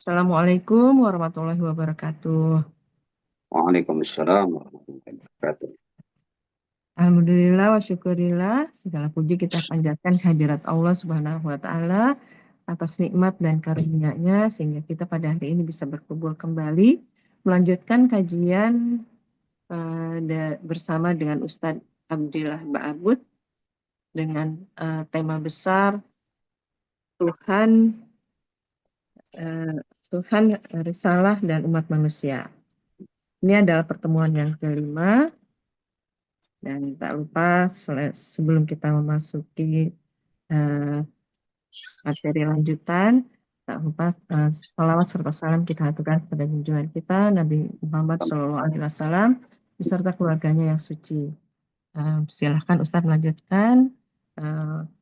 Assalamualaikum warahmatullahi wabarakatuh. Waalaikumsalam warahmatullahi wabarakatuh. Alhamdulillah wa syukurillah, segala puji kita panjatkan kehadirat Allah Subhanahu wa Ta'ala atas nikmat dan karunia-Nya sehingga kita pada hari ini bisa berkumpul kembali melanjutkan kajian bersama dengan Ustadz Abdillah Ba'abud dengan tema besar Tuhan, Risalah dan Umat Manusia. Ini adalah pertemuan yang kelima. Dan tak lupa sebelum kita memasuki materi lanjutan, tak lupa salawat serta salam kita aturkan kepada junjungan kita Nabi Muhammad SAW beserta keluarganya yang suci. Silahkan Ustadz melanjutkan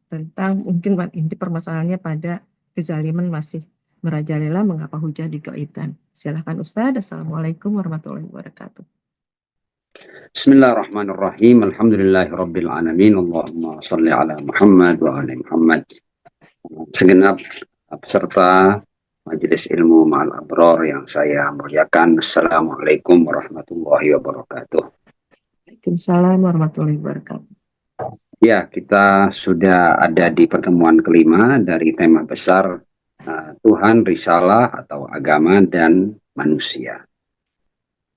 tentang mungkin inti permasalahannya pada kezaliman masih merajalela mengapa hujah digaibkan. Silahkan Ustadz. Assalamualaikum warahmatullahi wabarakatuh. Bismillahirrahmanirrahim. Alhamdulillahirabbil alamin. Allahumma shalli ala Muhammad wa ali Muhammad. Segenap peserta Majelis Ilmu Ma'al Abror yang saya muliakan. Assalamualaikum warahmatullahi wabarakatuh. Waalaikumsalam warahmatullahi wabarakatuh. Ya, kita sudah ada di pertemuan kelima dari tema besar Tuhan, Risalah atau Agama dan Manusia.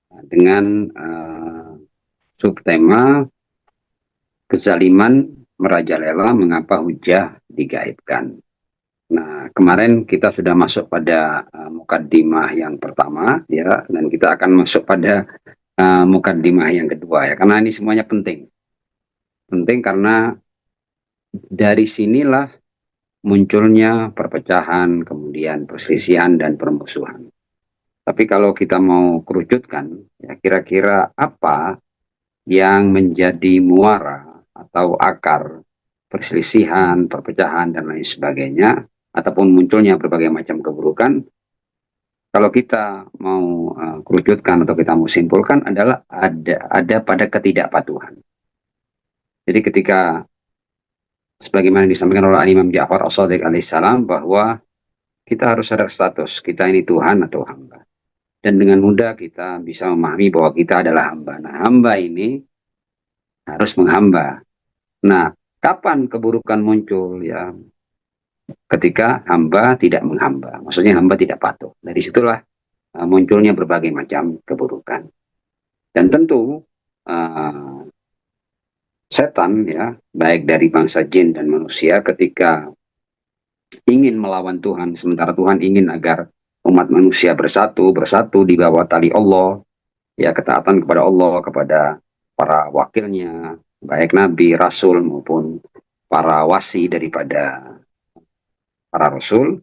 Dengan subtema kezaliman merajalela mengapa hujah digaibkan. Nah, kemarin kita sudah masuk pada mukaddimah yang pertama ya, dan kita akan masuk pada mukaddimah yang kedua ya, karena ini semuanya penting. Penting karena dari sinilah munculnya perpecahan, kemudian perselisihan dan permusuhan. Tapi kalau kita mau kerucutkan, ya kira-kira apa yang menjadi muara atau akar perselisihan, perpecahan, dan lain sebagainya, ataupun munculnya berbagai macam keburukan, kalau kita mau kerucutkan atau kita mau simpulkan adalah ada pada ketidakpatuhan. Jadi ketika sebagaimana disampaikan oleh Imam Ja'far As-Shadiq alaihissalam bahwa kita harus sadar status kita ini Tuhan atau hamba. Dan dengan mudah kita bisa memahami bahwa kita adalah hamba. Nah, hamba ini harus menghamba. Nah, kapan keburukan muncul? Ya, ketika hamba tidak menghamba. Maksudnya hamba tidak patuh. Dari situlah munculnya berbagai macam keburukan. Dan tentu setan ya, baik dari bangsa jin dan manusia ketika ingin melawan Tuhan, sementara Tuhan ingin agar umat manusia bersatu di bawah tali Allah, ya ketaatan kepada Allah, kepada para wakilnya, baik nabi, rasul maupun para wasi daripada para rasul.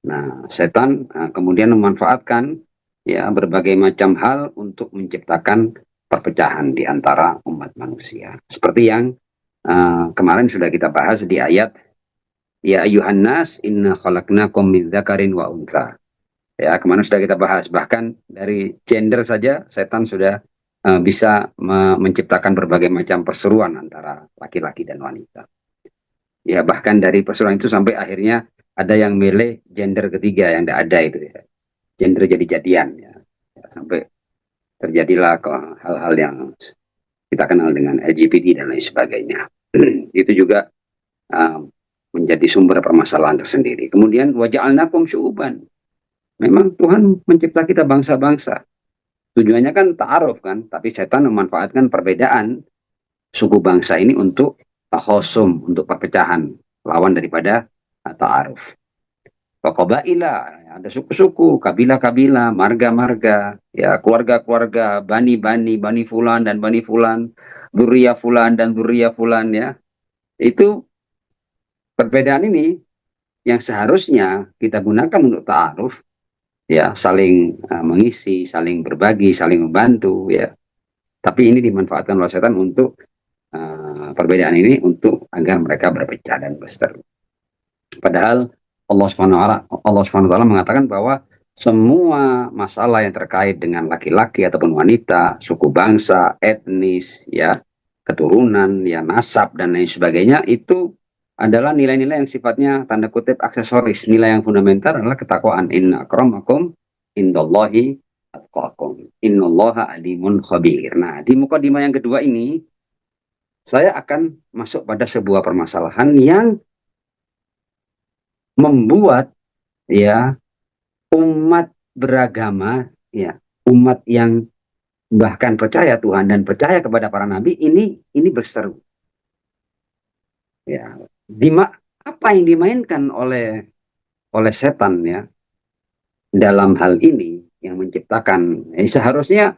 Nah, setan kemudian memanfaatkan ya berbagai macam hal untuk menciptakan perpecahan di antara umat manusia. Seperti yang kemarin sudah kita bahas di ayat ya ayuhan nas inna khalaqnakum min dzakarin wa untha. Ya, kemarin sudah kita bahas, bahkan dari gender saja setan sudah bisa menciptakan berbagai macam perseruan antara laki-laki dan wanita. Ya, bahkan dari perseruan itu sampai akhirnya ada yang milih gender ketiga yang tidak ada itu ya. Gender jadi-jadian ya. Sampai terjadilah hal-hal yang kita kenal dengan LGBT dan lain sebagainya. Itu juga menjadi sumber permasalahan tersendiri. Kemudian waja'alnakum syu'uban. Memang Tuhan mencipta kita bangsa-bangsa. Tujuannya kan ta'aruf kan, tapi setan memanfaatkan perbedaan suku bangsa ini untuk takhosum, untuk perpecahan, lawan daripada ta'aruf. Qabaila, ada suku-suku, kabilah-kabilah, marga-marga, ya keluarga-keluarga, bani-bani, bani fulan dan bani fulan, dzurriyyah fulan dan dzurriyyah fulan ya. Itu perbedaan ini yang seharusnya kita gunakan untuk ta'aruf, ya saling mengisi, saling berbagi, saling membantu ya. Tapi ini dimanfaatkan oleh setan untuk perbedaan ini untuk agar mereka berpecah dan berseteru. Padahal Allah Subhanahu wa taala mengatakan bahwa semua masalah yang terkait dengan laki-laki ataupun wanita, suku bangsa, etnis, ya, keturunan, ya nasab dan lain sebagainya itu adalah nilai-nilai yang sifatnya tanda kutip aksesoris. Nilai yang fundamental adalah ketakwaan. Inna akramakum indallahi atqakum. Innallaha alimun khabir. Nah, di mukadimah yang kedua ini saya akan masuk pada sebuah permasalahan yang membuat ya umat beragama, ya umat yang bahkan percaya Tuhan dan percaya kepada para nabi ini berseru. Ya, apa yang dimainkan oleh setan ya dalam hal ini yang menciptakan, seharusnya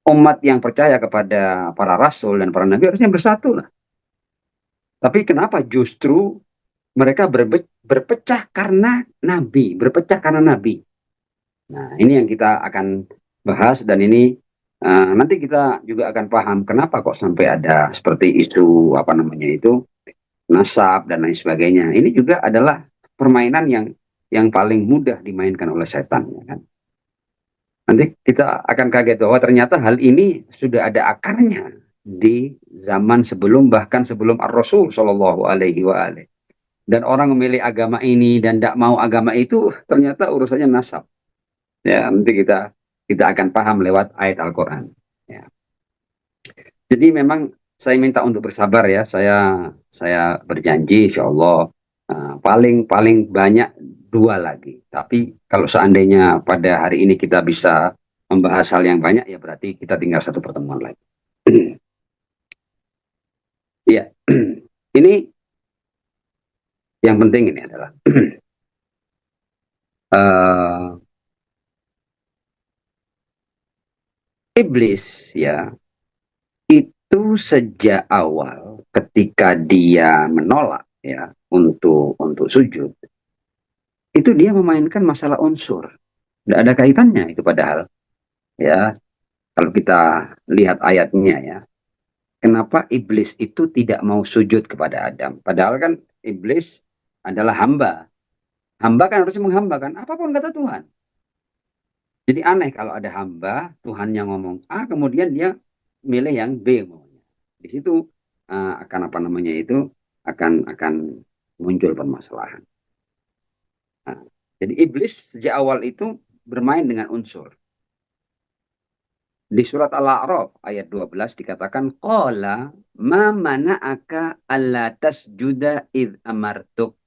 umat yang percaya kepada para rasul dan para nabi harusnya bersatu lah. Tapi kenapa justru mereka berpecah karena nabi, berpecah karena nabi. Nah, ini yang kita akan bahas, dan ini nanti kita juga akan paham kenapa kok sampai ada seperti isu apa namanya itu nasab dan lain sebagainya. Ini juga adalah permainan yang paling mudah dimainkan oleh setan, ya kan? Nanti kita akan kaget bahwa ternyata hal ini sudah ada akarnya di zaman sebelum, bahkan sebelum Ar-Rasul Shallallahu Alaihi Wasallam. Dan orang memilih agama ini dan tidak mau agama itu ternyata urusannya nasab. Ya, nanti kita akan paham lewat ayat Al-Quran. Ya. Jadi memang saya minta untuk bersabar ya. Saya berjanji insya Allah paling banyak 2 lagi. Tapi kalau seandainya pada hari ini kita bisa membahas hal yang banyak, ya berarti kita tinggal 1 pertemuan lagi. Ya, ini yang penting ini adalah iblis ya itu sejak awal ketika dia menolak ya untuk sujud, itu dia memainkan masalah unsur. Tidak ada kaitannya itu padahal. Ya, kalau kita lihat ayatnya ya, kenapa iblis itu tidak mau sujud kepada Adam? Padahal kan iblis adalah hamba. Hamba kan harus menghambakan apapun kata Tuhan. Jadi aneh kalau ada hamba, Tuhan yang ngomong A, kemudian dia milih yang B. Di situ akan apa namanya itu akan muncul permasalahan. Nah, jadi iblis sejak awal itu bermain dengan unsur. Di surat Al-A'raf ayat 12 dikatakan qala ma mana'aka alla tasjuda id amartuk.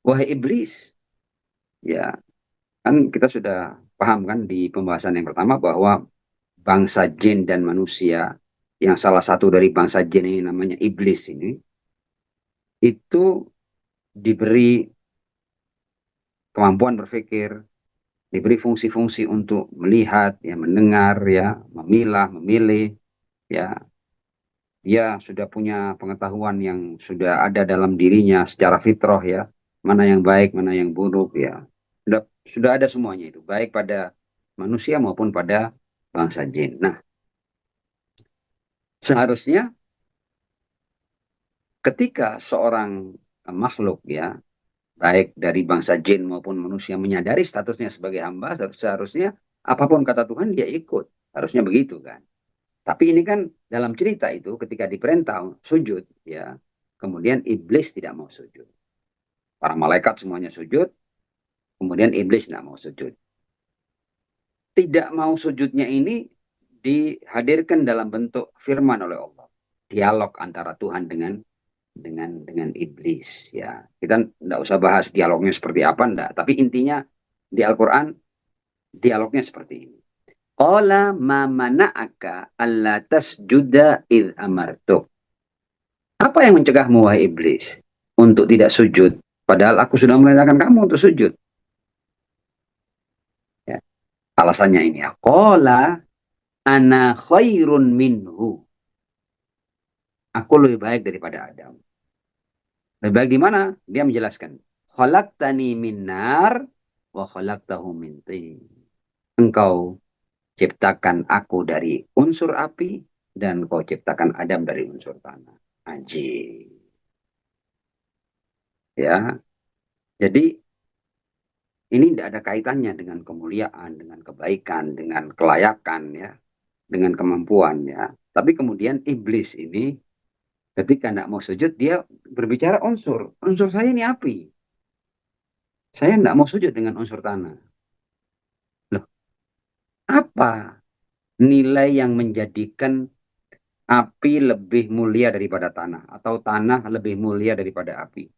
Wahai iblis, ya kan kita sudah paham kan di pembahasan yang pertama bahwa bangsa jin dan manusia, yang salah satu dari bangsa jin ini namanya iblis ini, itu diberi kemampuan berpikir, diberi fungsi-fungsi untuk melihat, ya, mendengar, ya, memilah, memilih, ya. Dia sudah punya pengetahuan yang sudah ada dalam dirinya secara fitrah ya, mana yang baik, mana yang buruk ya. Sudah ada semuanya itu, baik pada manusia maupun pada bangsa jin. Nah, seharusnya ketika seorang makhluk ya, baik dari bangsa jin maupun manusia menyadari statusnya sebagai hamba, seharusnya apapun kata Tuhan dia ikut. Harusnya begitu kan. Tapi ini kan dalam cerita itu ketika diperintah sujud ya, kemudian iblis tidak mau sujud. Para malaikat semuanya sujud, kemudian iblis tidak mau sujud. Tidak mau sujudnya ini dihadirkan dalam bentuk firman oleh Allah. Dialog antara Tuhan dengan iblis ya. Kita tidak usah bahas dialognya seperti apa, enggak. Tapi intinya di Al-Quran dialognya seperti ini. Qala ma mana'aka alla tasjuda id amartuk. Apa yang mencegahmu wahai iblis untuk tidak sujud? Padahal aku sudah memerintahkan kamu untuk sujud. Ya. Alasannya ini ya. Qala ana khairun minhu. Aku lebih baik daripada Adam. Lebih baik di mana? Dia menjelaskan. Khalaqtani min nar wa khalaqtahu min tin. Engkau ciptakan aku dari unsur api dan kau ciptakan Adam dari unsur tanah. Aji. Ya. Jadi ini tidak ada kaitannya dengan kemuliaan, dengan kebaikan, dengan kelayakan ya, dengan kemampuan ya. Tapi kemudian iblis ini Ketika tidak mau sujud, dia berbicara unsur. Unsur saya ini api. Saya tidak mau sujud dengan unsur tanah. Loh, apa nilai yang menjadikan api lebih mulia daripada tanah? Atau tanah lebih mulia daripada api?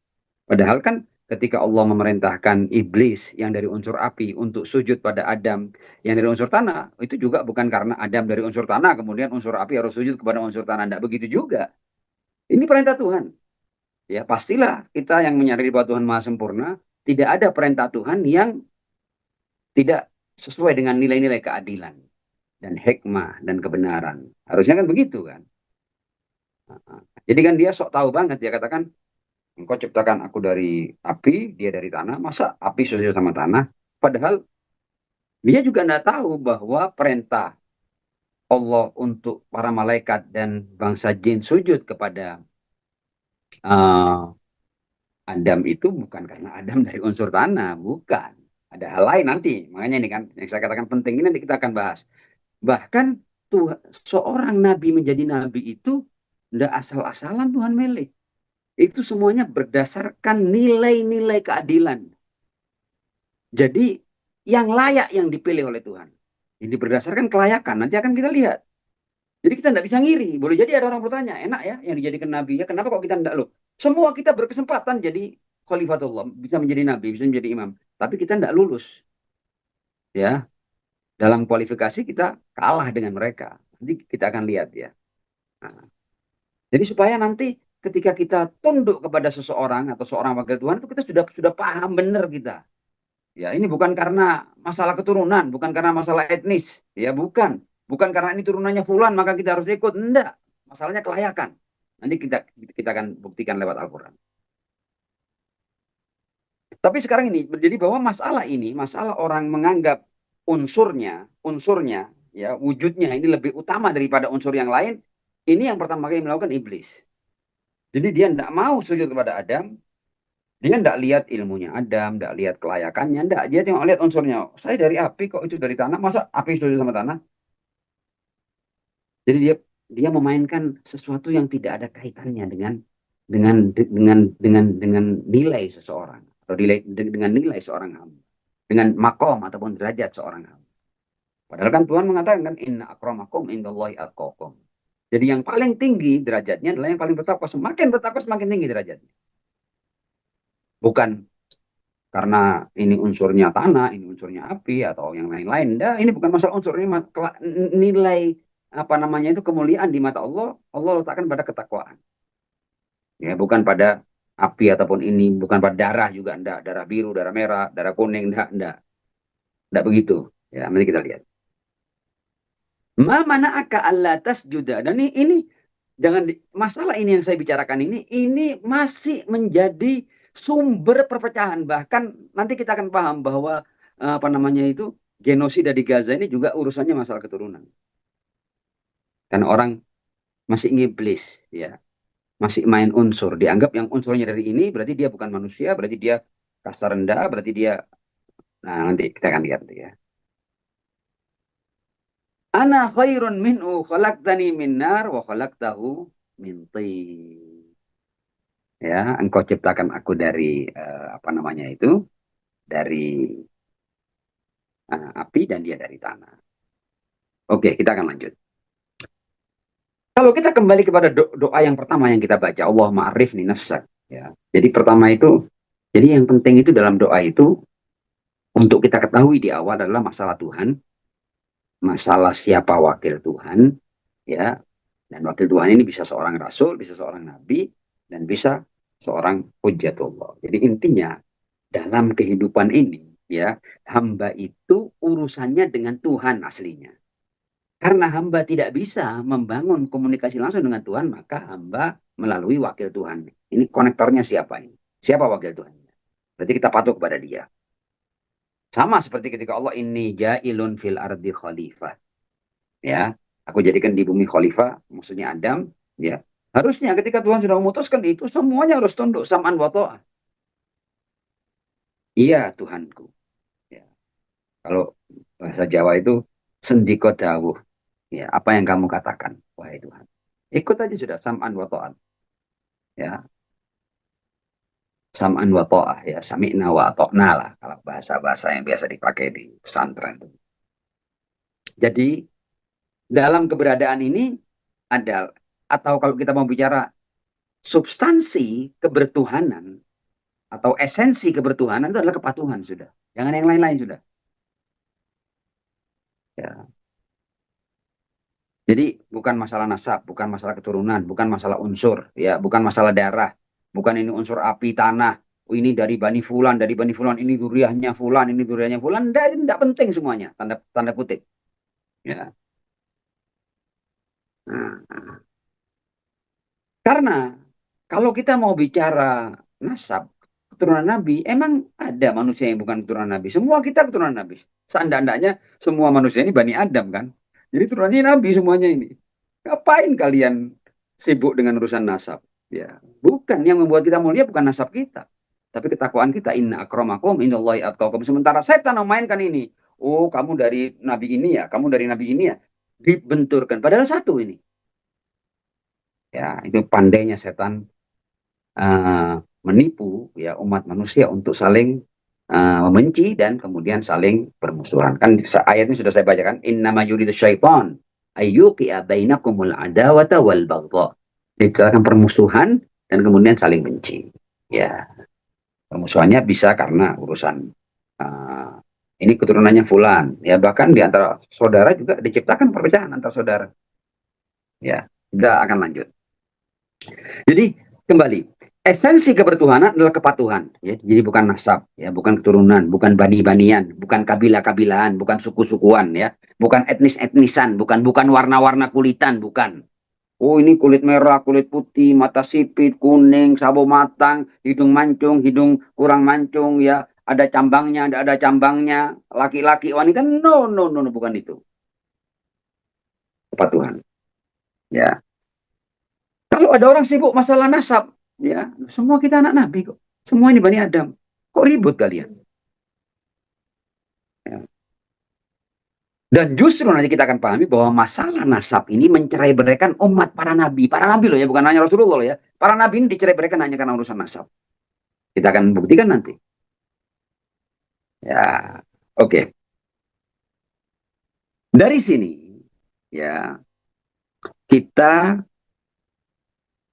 Padahal kan ketika Allah memerintahkan iblis yang dari unsur api untuk sujud pada Adam yang dari unsur tanah, itu juga bukan karena Adam dari unsur tanah, kemudian unsur api harus sujud kepada unsur tanah. Tidak begitu juga. Ini perintah Tuhan. Ya, pastilah kita yang menyadari bahwa Tuhan Maha Sempurna, tidak ada perintah Tuhan yang tidak sesuai dengan nilai-nilai keadilan dan hikmah dan kebenaran. Harusnya kan begitu kan. Jadi kan dia sok tahu banget, dia katakan, engkau ciptakan aku dari api, dia dari tanah, masa api sujud sama tanah? Padahal dia juga tidak tahu bahwa perintah Allah untuk para malaikat dan bangsa jin sujud kepada uh, Adam itu bukan karena Adam dari unsur tanah, bukan. Ada hal lain nanti. Makanya ini kan yang saya katakan penting ini nanti kita akan bahas. Bahkan Tuhan, seorang nabi menjadi nabi itu tidak asal-asalan Tuhan milih. Itu semuanya berdasarkan nilai-nilai keadilan. Jadi yang layak yang dipilih oleh Tuhan. Ini berdasarkan kelayakan. Nanti akan kita lihat. Jadi kita tidak bisa ngiri. Boleh jadi ada orang bertanya, enak ya yang dijadikan nabi ya, kenapa kok kita tidak loh? Semua kita berkesempatan jadi khalifatullah, bisa menjadi nabi, bisa menjadi imam. Tapi kita tidak lulus. Ya, dalam kualifikasi kita kalah dengan mereka. Nanti kita akan lihat ya. Nah, jadi supaya nanti ketika kita tunduk kepada seseorang atau seorang wakil Tuhan itu kita sudah paham benar kita. Ya, ini bukan karena masalah keturunan, bukan karena masalah etnis, ya bukan. Bukan karena ini turunannya fulan maka kita harus ikut. Enggak. Masalahnya kelayakan. Nanti kita akan buktikan lewat Al-Qur'an. Tapi sekarang ini menjadi bahwa masalah ini, masalah orang menganggap unsurnya, ya wujudnya ini lebih utama daripada unsur yang lain. Ini yang pertama kali melakukan iblis. Jadi dia tidak mau sujud kepada Adam, dia tidak lihat ilmunya Adam, tidak lihat kelayakannya, tidak. Dia cuma lihat unsurnya. Saya dari api kok itu dari tanah, masa api sujud sama tanah? Jadi dia memainkan sesuatu yang tidak ada kaitannya dengan nilai seseorang atau dengan nilai seorang hamba, dengan makom ataupun derajat seorang hamba. Padahal kan Tuhan mengatakan kan inna akramakum indallahi atqakum. Jadi yang paling tinggi derajatnya adalah yang paling bertakwa. Semakin bertakwa semakin tinggi derajatnya. Bukan karena ini unsurnya tanah, ini unsurnya api atau yang lain-lain. Nah, ini bukan masalah unsur, ini nilai apa namanya itu kemuliaan di mata Allah. Allah letakkan pada ketakwaan. Ya, bukan pada api ataupun ini, bukan pada darah juga enggak, darah biru, darah merah, darah kuning enggak begitu. Ya, nanti kita lihat. Ma mana aka Allah tasjuda. Dan ini jangan masalah ini yang saya bicarakan ini masih menjadi sumber perpecahan. Bahkan nanti kita akan paham bahwa apa namanya itu genosida di Gaza ini juga urusannya masalah keturunan. Karena orang masih ngiblis, ya, masih main unsur. Dianggap yang unsurnya dari ini berarti dia bukan manusia, berarti dia kasta rendah, berarti dia. Nah, nanti kita akan lihat ya. Ana khairun minhu khalaqtani min nar wa khalaqtahu min tin. Ya, engkau ciptakan aku dari apa namanya itu? Dari api dan dia dari tanah. Oke, kita akan lanjut. Kalau kita kembali kepada doa yang pertama yang kita baca, Allah ma'arifni nafsak. Ya. Jadi pertama itu, jadi yang penting itu dalam doa itu untuk kita ketahui di awal adalah masalah Tuhan, masalah siapa wakil Tuhan, ya. Dan wakil Tuhan ini bisa seorang rasul, bisa seorang nabi, dan bisa seorang hujjatullah. Jadi intinya dalam kehidupan ini, ya, hamba itu urusannya dengan Tuhan aslinya. Karena hamba tidak bisa membangun komunikasi langsung dengan Tuhan, maka hamba melalui wakil Tuhan. Ini konektornya siapa ini? Siapa wakil Tuhan? Berarti kita patuh kepada dia. Sama seperti ketika Allah ini ja'ilun fil ardi khalifah. Ya, aku jadikan di bumi khalifah, maksudnya Adam. Ya, harusnya ketika Tuhan sudah memutuskan itu semuanya harus tunduk sam'an wa ta'ah. Iya Tuhanku. Ya, kalau bahasa Jawa itu sendiko dawuh. Ya, apa yang kamu katakan, wahai Tuhan. Ikut aja sudah sam'an wa ta'at. ya. Sam'an wa ta'ah, ya, sami'na wa ata'na lah kalau bahasa-bahasa yang biasa dipakai di pesantren itu. Jadi dalam keberadaan ini ada, atau kalau kita mau bicara substansi kebertuhanan atau esensi kebertuhanan, itu adalah kepatuhan, sudah. Jangan yang lain-lain, sudah. Ya. Jadi bukan masalah nasab, bukan masalah keturunan, bukan masalah unsur, ya, bukan masalah darah, bukan ini unsur api tanah. Oh, ini dari Bani Fulan, dari Bani Fulan, ini duriahnya Fulan, ini duriahnya Fulan. Tidak penting semuanya, tanda tanda kutip. Ya. Nah, karena kalau kita mau bicara nasab, keturunan Nabi, emang ada manusia yang bukan keturunan Nabi. Semua kita keturunan Nabi. Seandainya semua manusia ini Bani Adam kan. Jadi turunannya Nabi semuanya ini. Ngapain kalian sibuk dengan urusan nasab? Ya, bukan yang membuat kita mulia bukan nasab kita, tapi ketakwaan kita. Inna akramakum indallahi atqakum. Sementara setan memainkan ini. Oh, kamu dari nabi ini ya, kamu dari nabi ini ya. Dibenturkan. Padahal satu ini. Ya, itu pandainya setan menipu ya umat manusia untuk saling membenci dan kemudian saling bermusuhan. Kan ayatnya sudah saya bacakan. Innama yuridu syaitan ayyuqi'a bainakumul adawata wal baghdha. Diciptakan permusuhan dan kemudian saling benci. Ya, permusuhannya bisa karena urusan ini keturunannya fulan. Ya, bahkan di antara saudara juga diciptakan perpecahan antar saudara. Ya, kita akan lanjut. Jadi kembali, esensi kebertuhanan adalah kepatuhan, ya. Jadi bukan nasab, ya, bukan keturunan, bukan bani-banian, bukan kabilah-kabilahan, bukan suku-sukuan, ya, bukan etnis-etnisan, bukan warna-warna kulitan, bukan. Oh, ini kulit merah, kulit putih, mata sipit, kuning, sawo matang, hidung mancung, hidung kurang mancung, ya, ada cambangnya, ada cambangnya, laki-laki, wanita, no, no, no, no, bukan itu. Kepatuhan, ya. Kalau ada orang sibuk masalah nasab, ya, semua kita anak Nabi kok. Semua ini Bani Adam. Kok ribut kalian? Ya. Dan justru nanti kita akan pahami bahwa masalah nasab ini mencerai-beraikan umat para nabi. Para nabi loh ya, bukan hanya Rasulullah loh ya. Para nabi ini dicerai-beraikan hanya karena urusan nasab. Kita akan buktikan nanti. Ya, oke. Dari sini, ya, kita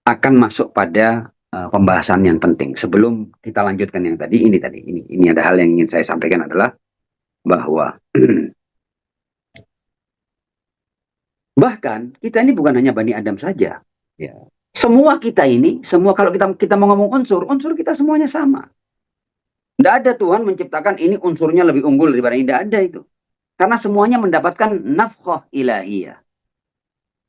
akan masuk pada pembahasan yang penting. Sebelum kita lanjutkan yang tadi, ini ada hal yang ingin saya sampaikan adalah bahwa bahkan kita ini bukan hanya Bani Adam saja, ya. Semua kita ini, semua kalau kita mau ngomong unsur kita semuanya sama. Tidak ada Tuhan menciptakan ini unsurnya lebih unggul daripada ini, tidak ada itu. Karena semuanya mendapatkan nafkah ilahiyah.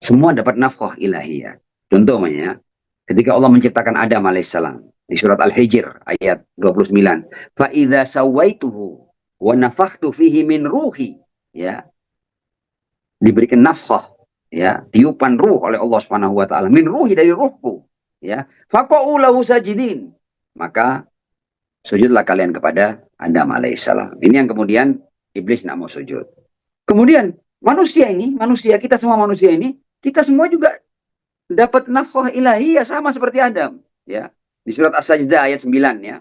Semua dapat nafkah ilahiyah. Contohnya, ketika Allah menciptakan Adam alaihissalam di surat Al-Hijr ayat 29, fa idza sawaituhu wa nafakhtu fihi min ruhi, ya, diberikan nafkah, ya, tiupan ruh oleh Allah Subhanahu wa taala, min ruhi, dari ruhku, ya, faqa'u lahu sajidin, maka sujudlah kalian kepada Adam alaihissalam. Ini yang kemudian iblis tidak mau sujud. Kemudian manusia kita semua manusia ini, kita semua juga dapat nafkah ilahiyah sama seperti Adam, ya. Di surat As-Sajdah ayat 9, ya.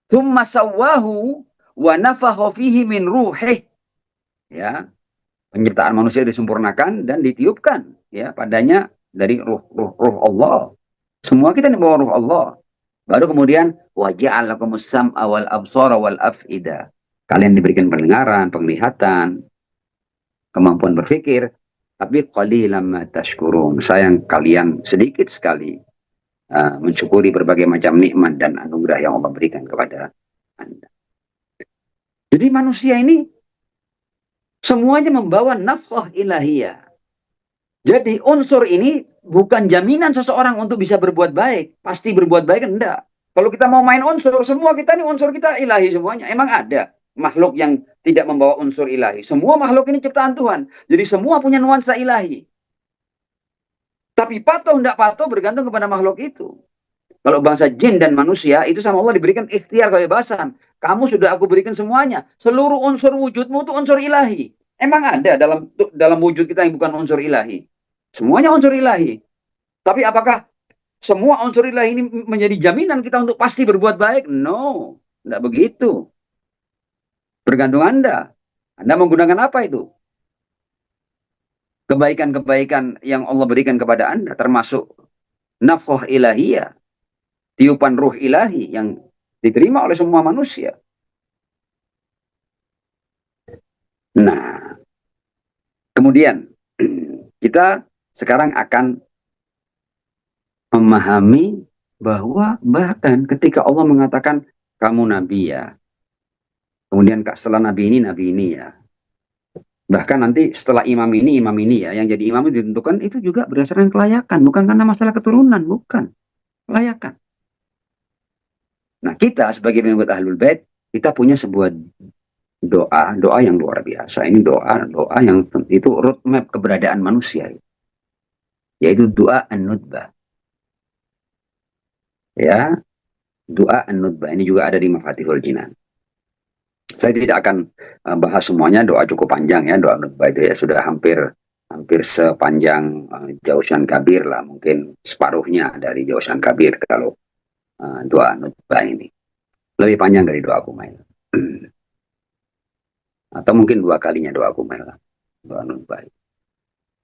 Tsumma sawwahu wa nafakha fihi min ruhih, ya. Penciptaan manusia disempurnakan dan ditiupkan, ya, padanya dari ruh Allah. Semua kita dibawa ruh Allah. Baru kemudian wa ja'alakumus sam'a wal absara wal af'ida. Kalian diberikan pendengaran, penglihatan, kemampuan berpikir, tapi qalilan ma tashkurun. Sayang kalian sedikit sekali mensyukuri berbagai macam nikmat dan anugerah yang Allah berikan kepada Anda. Jadi manusia ini semuanya membawa nafkah ilahiyah. Jadi unsur ini bukan jaminan seseorang untuk bisa berbuat baik. Pasti berbuat baik, enggak. Kalau kita mau main unsur, semua kita ini unsur kita ilahi semuanya. Emang ada makhluk yang tidak membawa unsur ilahi? Semua makhluk ini ciptaan Tuhan. Jadi semua punya nuansa ilahi. Tapi patuh enggak patuh bergantung kepada makhluk itu. Kalau bangsa jin dan manusia, itu sama Allah diberikan ikhtiar kebebasan. Kamu sudah aku berikan semuanya. Seluruh unsur wujudmu itu unsur ilahi. Emang ada dalam wujud kita yang bukan unsur ilahi? Semuanya unsur ilahi. Tapi apakah semua unsur ilahi ini menjadi jaminan kita untuk pasti berbuat baik. No, tidak begitu. Bergantung Anda. Anda menggunakan apa itu? Kebaikan-kebaikan yang Allah berikan kepada Anda, termasuk nafkah ilahiyah, tiupan ruh ilahi yang diterima oleh semua manusia. Nah, kemudian kita sekarang akan memahami bahwa bahkan ketika Allah mengatakan kamu nabi ya, kemudian setelah nabi ini ya, bahkan nanti setelah imam ini ya, yang jadi imam itu ditentukan itu juga berdasarkan kelayakan, bukan karena masalah keturunan, bukan kelayakan. Nah, kita sebagai pengikut Ahlul Bait, kita punya sebuah doa yang luar biasa. Ini doa yang itu roadmap keberadaan manusia, yaitu doa an-nutbah. Ya, doa an-nutbah ini juga ada di Mafatihul Jinan. Saya tidak akan bahas semuanya, doa cukup panjang ya, doa an-nutbah itu ya sudah hampir sepanjang Jausan Kabir lah, mungkin separuhnya dari Jausan Kabir kalau doa an-nutbah ini. Lebih panjang dari doa Kumail. Atau mungkin 2 kalinya doa Kumail lah, doa nutbah.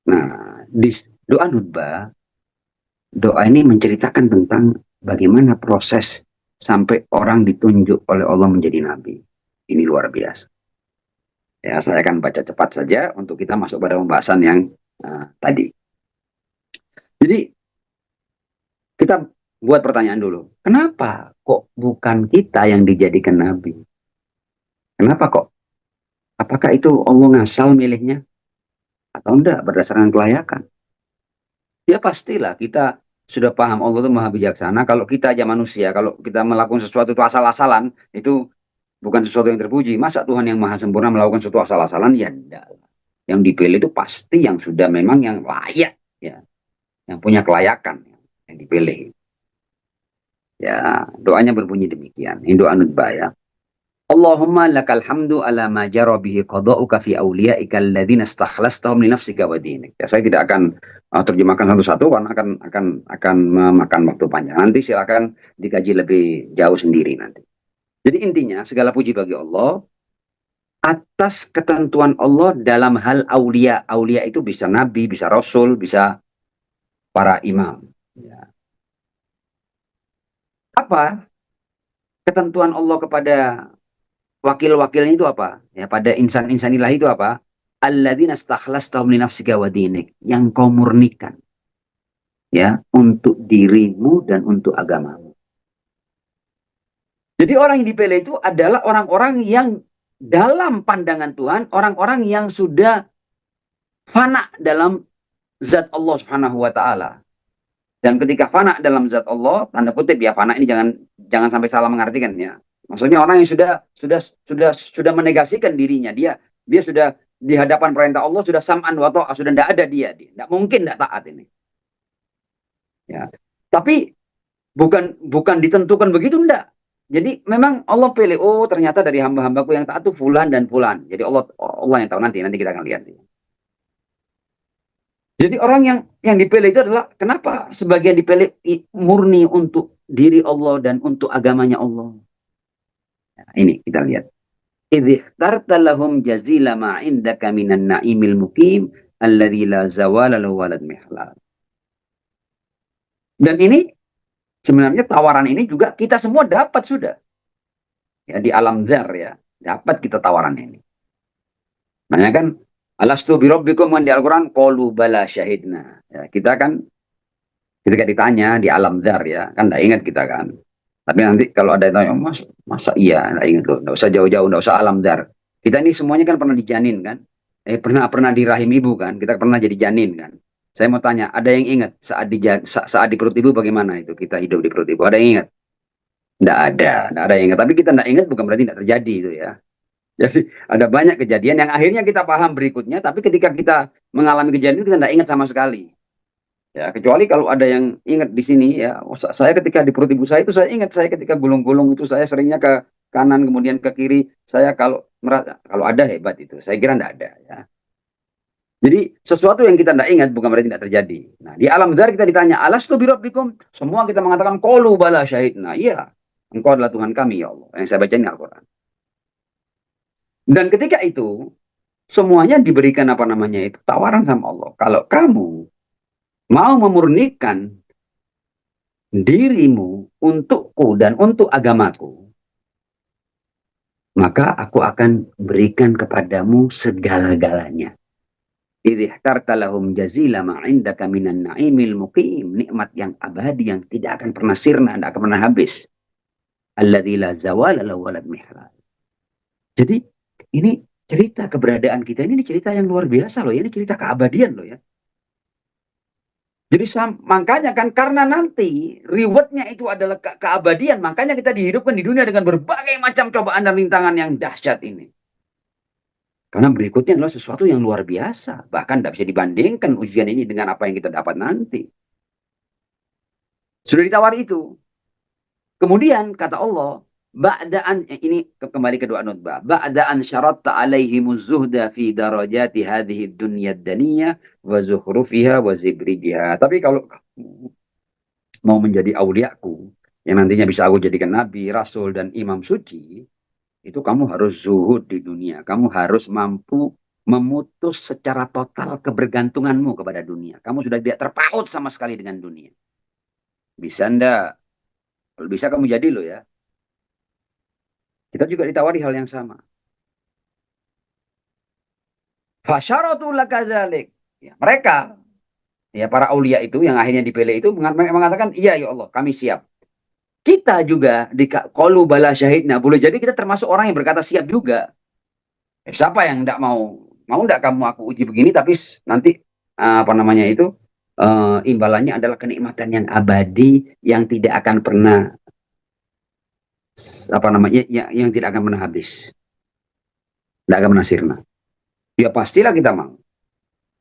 Nah, di doa nutbah, doa ini menceritakan tentang bagaimana proses sampai orang ditunjuk oleh Allah menjadi nabi. Ini luar biasa. Ya, saya akan baca cepat saja untuk kita masuk pada pembahasan yang tadi. Jadi, kita buat pertanyaan dulu. Kenapa kok bukan kita yang dijadikan nabi? Kenapa kok? Apakah itu Allah ngasal milihnya? Atau enggak berdasarkan kelayakan? Ya pastilah kita sudah paham Allah itu maha bijaksana. Kalau kita aja manusia, kalau kita melakukan sesuatu itu asal-asalan, itu bukan sesuatu yang terpuji. Masa Tuhan yang maha sempurna melakukan sesuatu asal-asalan? Ya enggak. Yang dipilih itu pasti yang sudah memang yang layak, ya, yang punya kelayakan yang dipilih. Ya, doanya berbunyi demikian. Ini doa nutbah ya. Allahumma lakal hamdu ala ma jara bihi qada'uka fi awliyaika alladhina istakhlastahum li nafsika wa dinik. Ya, saya tidak akan terjemahkan satu-satu karena akan memakan waktu panjang. Nanti silakan dikaji lebih jauh sendiri nanti. Jadi intinya segala puji bagi Allah atas ketentuan Allah dalam hal aulia. Aulia itu bisa nabi, bisa rasul, bisa para imam. Ya. Apa ketentuan Allah kepada wakil-wakilnya itu apa? Ya, pada insan-insan ilahi itu apa? Alladzina istakhlastahum li nafsika wa dinik, yang kau murnikan ya untuk dirimu dan untuk agamamu. Jadi orang yang dipilih itu adalah orang-orang yang dalam pandangan Tuhan, orang-orang yang sudah fana dalam zat Allah Subhanahu wa taala. Dan ketika fana dalam zat Allah, tanda kutip ya, fana ini jangan sampai salah mengartikan ya. Maksudnya orang yang sudah menegasikan dirinya, dia sudah di hadapan perintah Allah sudah sam'an wa ta'ah, sudah tidak ada dia. Tidak mungkin tidak taat ini. Ya. Tapi bukan ditentukan begitu, enggak. Jadi memang Allah pilih, oh ternyata dari hamba-hambaku yang taat itu fulan dan fulan. Jadi Allah yang tahu, nanti kita akan lihat. Jadi orang yang dipilih itu adalah, kenapa sebagian dipilih murni untuk diri Allah dan untuk agamanya Allah. Nah, ini kita lihat. Idziktarta lahum jazila ma indaka minan na'imil muqim alladzi la zawala lahu walad mihlal. Dan ini sebenarnya tawaran ini juga kita semua dapat sudah. Ya, di alam dzar ya, dapat kita tawaran ini. Makanya kan alastu birabbikum, kan di Al-Qur'an qalu bala syahidna. Ya, kita kan ketika ditanya di alam dzar ya, kan enggak ingat kita kan. Tapi nanti kalau ada yang tanya, masa iya enggak ingat loh, enggak usah jauh-jauh, enggak usah alam dzar. Kita ini semuanya kan pernah dijanin kan. Pernah di rahim ibu kan, kita pernah jadi janin kan. Saya mau tanya, ada yang ingat saat di perut ibu bagaimana itu kita hidup di perut ibu? Ada yang ingat? Enggak ada yang ingat. Tapi kita enggak ingat bukan berarti enggak terjadi itu ya. Jadi ada banyak kejadian yang akhirnya kita paham berikutnya, tapi ketika kita mengalami kejadian itu kita tidak ingat sama sekali. Ya, kecuali kalau ada yang ingat di sini ya, saya ketika di perut ibu saya itu saya ingat, saya ketika gulung-gulung itu saya seringnya ke kanan kemudian ke kiri. Saya kalau ada hebat itu, saya kira tidak ada ya. Jadi sesuatu yang kita tidak ingat bukan berarti tidak terjadi. Nah, di alam dzar kita ditanya, alastu birabbikum? Semua kita mengatakan qalu bala syahidna. Iya, engkau adalah Tuhan kami ya Allah. Yang saya baca ini Al-Quran. Dan ketika itu semuanya diberikan apa namanya itu tawaran sama Allah. Kalau kamu mau memurnikan dirimu untukku dan untuk agamaku, maka aku akan berikan kepadamu segala-galanya. Idhtarta lahum jazila ma indaka minan na'imil muqim, nikmat yang abadi yang tidak akan pernah sirna, tidak akan pernah habis. Alladzi la zawala lahu walad mihlal. Jadi ini cerita keberadaan kita ini cerita yang luar biasa loh ya, ini cerita keabadian loh ya. Jadi makanya kan karena nanti rewardnya itu adalah keabadian, makanya kita dihidupkan di dunia dengan berbagai macam cobaan dan rintangan yang dahsyat ini. Karena berikutnya adalah sesuatu yang luar biasa. Bahkan tidak bisa dibandingkan ujian ini dengan apa yang kita dapat nanti. Sudah ditawari itu. Kemudian kata Allah, ba'daan ini kembali ke doa nutbah. Ba'daan syaratta alaihimuz zuhda fi darajati hadhihi dunya daniyah wa zuhrufiha wa zibrijiha. Tapi kalau mau menjadi auliaku, yang nantinya bisa aku jadikan nabi, rasul, dan imam suci, itu kamu harus zuhud di dunia. Kamu harus mampu memutus secara total kebergantunganmu kepada dunia. Kamu sudah tidak terpaut sama sekali dengan dunia. Bisa ndak? Kalau bisa kamu jadi loh ya. Kita juga ditawari hal yang sama. Fasyaratu lakadzalik. Ya, mereka, ya para aulia itu yang akhirnya dipilih itu mengatakan, iya ya Allah, kami siap. Kita juga di qalu bala syahidna, boleh jadi kita termasuk orang yang berkata siap juga. Siapa yang tidak mau tidak kamu aku uji begini tapi nanti apa namanya itu imbalannya adalah kenikmatan yang abadi yang tidak akan pernah apa namanya yang tidak akan pernah habis, tidak akan pernah sirna. Ya pastilah kita mau.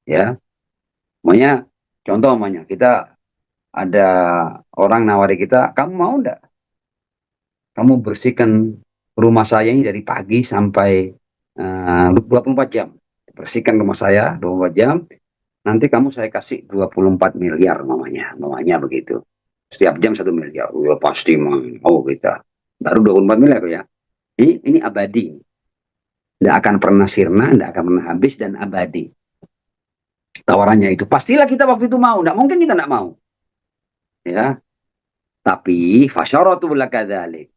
Ya, makanya contoh namanya kita ada orang nawari kita, kamu mau enggak? Kamu bersihkan rumah saya ini dari pagi sampai 24 jam. Bersihkan rumah saya 24 jam. Nanti kamu saya kasih 24 miliar mamanya begitu. Setiap jam 1 miliar. Ya pasti mau kita. Baru 24 miliar ya. Ini abadi. Tidak akan pernah sirna, tidak akan pernah habis dan abadi. Tawarannya itu. Pastilah kita waktu itu mau. Tidak mungkin kita tidak mau. Ya. Tapi fasyaratu lakadzalik.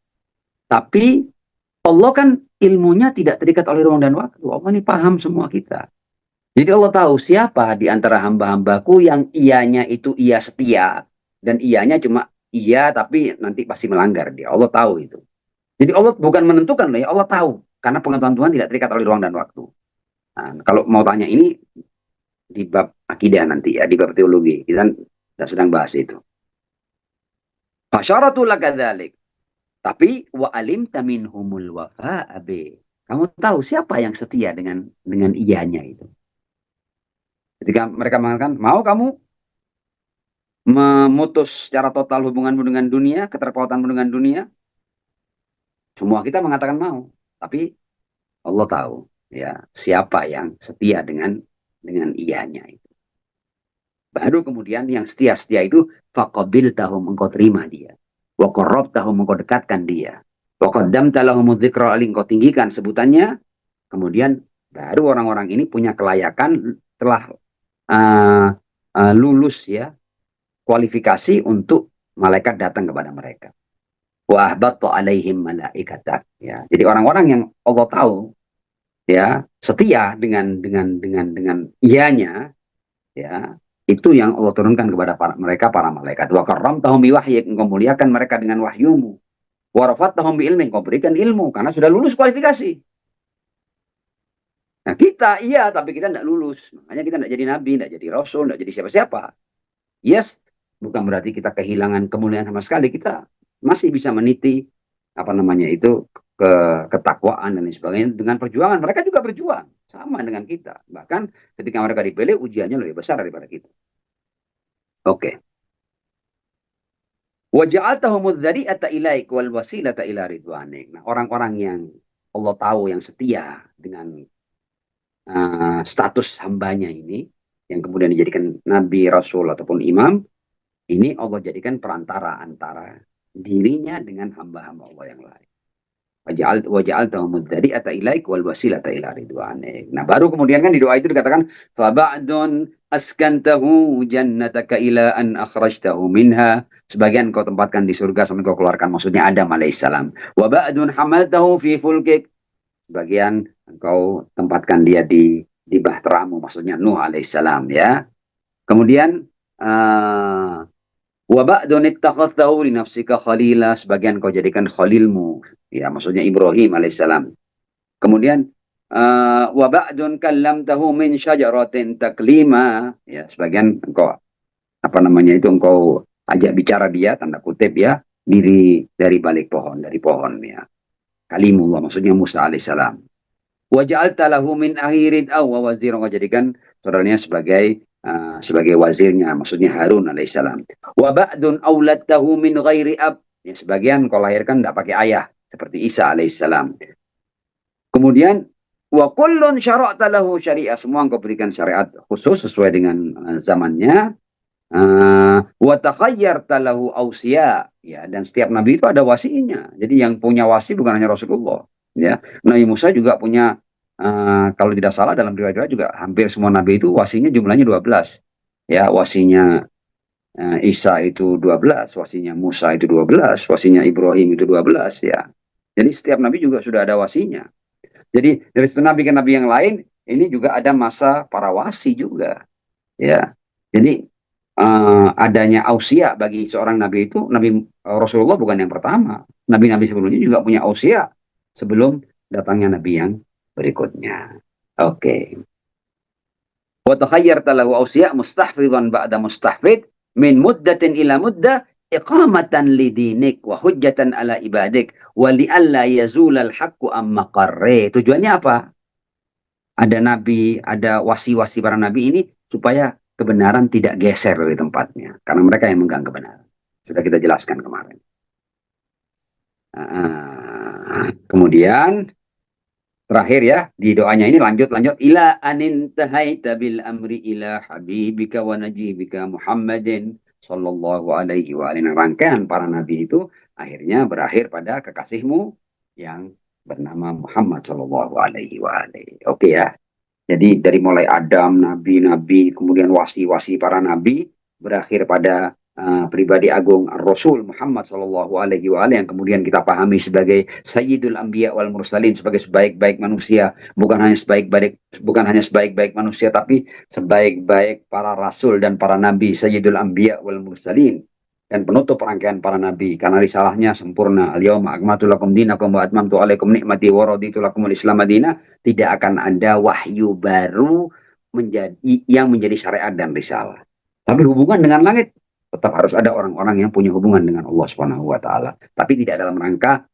Tapi Allah kan ilmunya tidak terikat oleh ruang dan waktu. Allah ini paham semua kita. Jadi Allah tahu siapa di antara hamba-hambaku yang ianya itu ia setia dan ianya cuma iya tapi nanti pasti melanggar dia. Allah tahu itu. Jadi Allah bukan menentukan loh ya, Allah tahu karena pengetahuan Tuhan tidak terikat oleh ruang dan waktu. Nah, kalau mau tanya ini di bab akidah nanti ya, di bab teologi kita sedang bahas itu. Fasyaratu lakadzalik. Tapi wa alimta minhumul wafa'a bi. Kamu tahu siapa yang setia dengan iyanya itu. Ketika mereka mengatakan, mau kamu memutus secara total hubunganmu dengan dunia, keterpautanmu dengan dunia? Semua kita mengatakan mau. Tapi Allah tahu ya siapa yang setia dengan iyanya itu. Baru kemudian yang setia-setia itu faqabil tahum, engkau terima dia. Wa qarrabtahum, engkau dekatkan dia. Wa qaddamta lahum dzikra, engkau tinggikan sebutannya. Kemudian baru orang-orang ini punya kelayakan telah lulus ya kualifikasi untuk malaikat datang kepada mereka. Wa ahbattu alaihim malaikatak ya. Jadi orang-orang yang Allah tahu ya setia dengan ianya ya, itu yang Allah turunkan kepada mereka para malaikat. Wa karramtahum biwahyik, engkau muliakan mereka dengan wahyumu. Wa rafattahum bi ilmi, engkau berikan ilmu karena sudah lulus kualifikasi. Nah kita iya, tapi kita tidak lulus. Makanya kita tidak jadi nabi, tidak jadi rasul, tidak jadi siapa-siapa. Yes, bukan berarti kita kehilangan kemuliaan sama sekali. Kita masih bisa meniti apa namanya itu ketakwaan dan lain sebagainya dengan perjuangan. Mereka juga berjuang sama dengan kita. Bahkan ketika mereka dipilih ujiannya lebih besar daripada kita. Oke. Wa ja'altahumudz dzari'ata ilaik wal wasilata ila ridwanik. Nah, orang-orang yang Allah tahu yang setia dengan status hambanya ini, yang kemudian dijadikan nabi, rasul ataupun imam, ini Allah jadikan perantara antara dirinya dengan hamba-hamba Allah yang lain. Waja'altahu mudzari'ata ilaik wal wasilata ila ridwanik. Nah, baru kemudian kan di doa itu dikatakan fa ba'dun askantahu jannataka ila an akhrajtahu minha. Sebagian kau tempatkan di surga sampai kau keluarkan, maksudnya Adam alaihissalam. Wa ba'dun hamaltahu fi fulkik. Sebagian engkau tempatkan dia di bahteramu, maksudnya Nuh alaihissalam, ya. Kemudian wa ba'dun ittakhadtahu li nafsika khalila, sebagian kau jadikan khalilmu, ya, maksudnya Ibrahim alaihissalam. Kemudian wa ba'dun kallamtahu min syajaratin taklima, ya, sebagian engkau engkau ajak bicara dia, tanda kutip, ya, dari balik pohon, dari pohon, ya. Kalimullah, maksudnya Musa alaihissalam. Wa ja'alta lahu min ahirid aw wazir, engkau jadikan saudaranya sebagai wazirnya, maksudnya Harun alaihissalam. Wa ba'dun auladtahu min ghairi ab, ya, sebagian kau lahirkan tidak pakai ayah, seperti Isa alaihissalam. Kemudian wa kullun syara'ta lahu syariah, semua engkau berikan syariat khusus sesuai dengan zamannya. Wa takhayyarta lahu ausiya, ya, dan setiap nabi itu ada wasinya. Jadi yang punya wasi bukan hanya Rasulullah, ya. Nabi Musa juga punya, kalau tidak salah dalam riwayat juga hampir semua nabi itu wasinya jumlahnya 12. Ya, wasinya Isa itu 12, wasinya Musa itu 12, wasinya Ibrahim itu 12, ya. Jadi setiap nabi juga sudah ada wasinya. Jadi dari satu nabi ke nabi yang lain ini juga ada masa para wasi juga, ya. Jadi adanya ausia bagi seorang nabi itu, Nabi Rasulullah bukan yang pertama. Nabi-nabi sebelumnya juga punya ausia sebelum datangnya nabi yang berikutnya. Oke. Wa takhayyarta lahu ausia mustahfidhan ba'da mustahfid min muddatin ila muddah iqamatan lidinik wa hujjatan ala ibadik wa li'alla yazulal haqqu amma qarre. Tujuannya apa? Ada nabi, ada wasi-wasi para nabi ini supaya kebenaran tidak geser dari tempatnya, karena mereka yang memegang kebenaran. Sudah kita jelaskan kemarin. Kemudian terakhir, ya, di doanya ini lanjut ila anintahaita bil amri ila habibika wa najibika Muhammadin sallallahu alaihi wa alihi. Rangkaian para nabi itu akhirnya berakhir pada kekasihmu yang bernama Muhammad sallallahu alaihi wa alihi. Oke, ya. Jadi dari mulai Adam, nabi-nabi, kemudian wasi-wasi para nabi, berakhir pada pribadi agung Rasul Muhammad Shallallahu Alaihi Wasallam yang kemudian kita pahami sebagai Sayyidul Anbiya wal Mursalin, sebagai sebaik-baik manusia, bukan hanya sebaik-baik manusia, tapi sebaik-baik para rasul dan para nabi, Sayyidul Anbiya wal Mursalin, dan penutup rangkaian para nabi, karena risalahnya sempurna. Al-yauma akmaltu lakum dinakum wa atmamtu alaikum nikmati wa raditu lakumul Islam madinah. Tidak akan ada wahyu baru yang menjadi syariat dan risalah. Tapi hubungan dengan langit tetap harus ada orang-orang yang punya hubungan dengan Allah Subhanahu wa taala, tapi tidak dalam rangka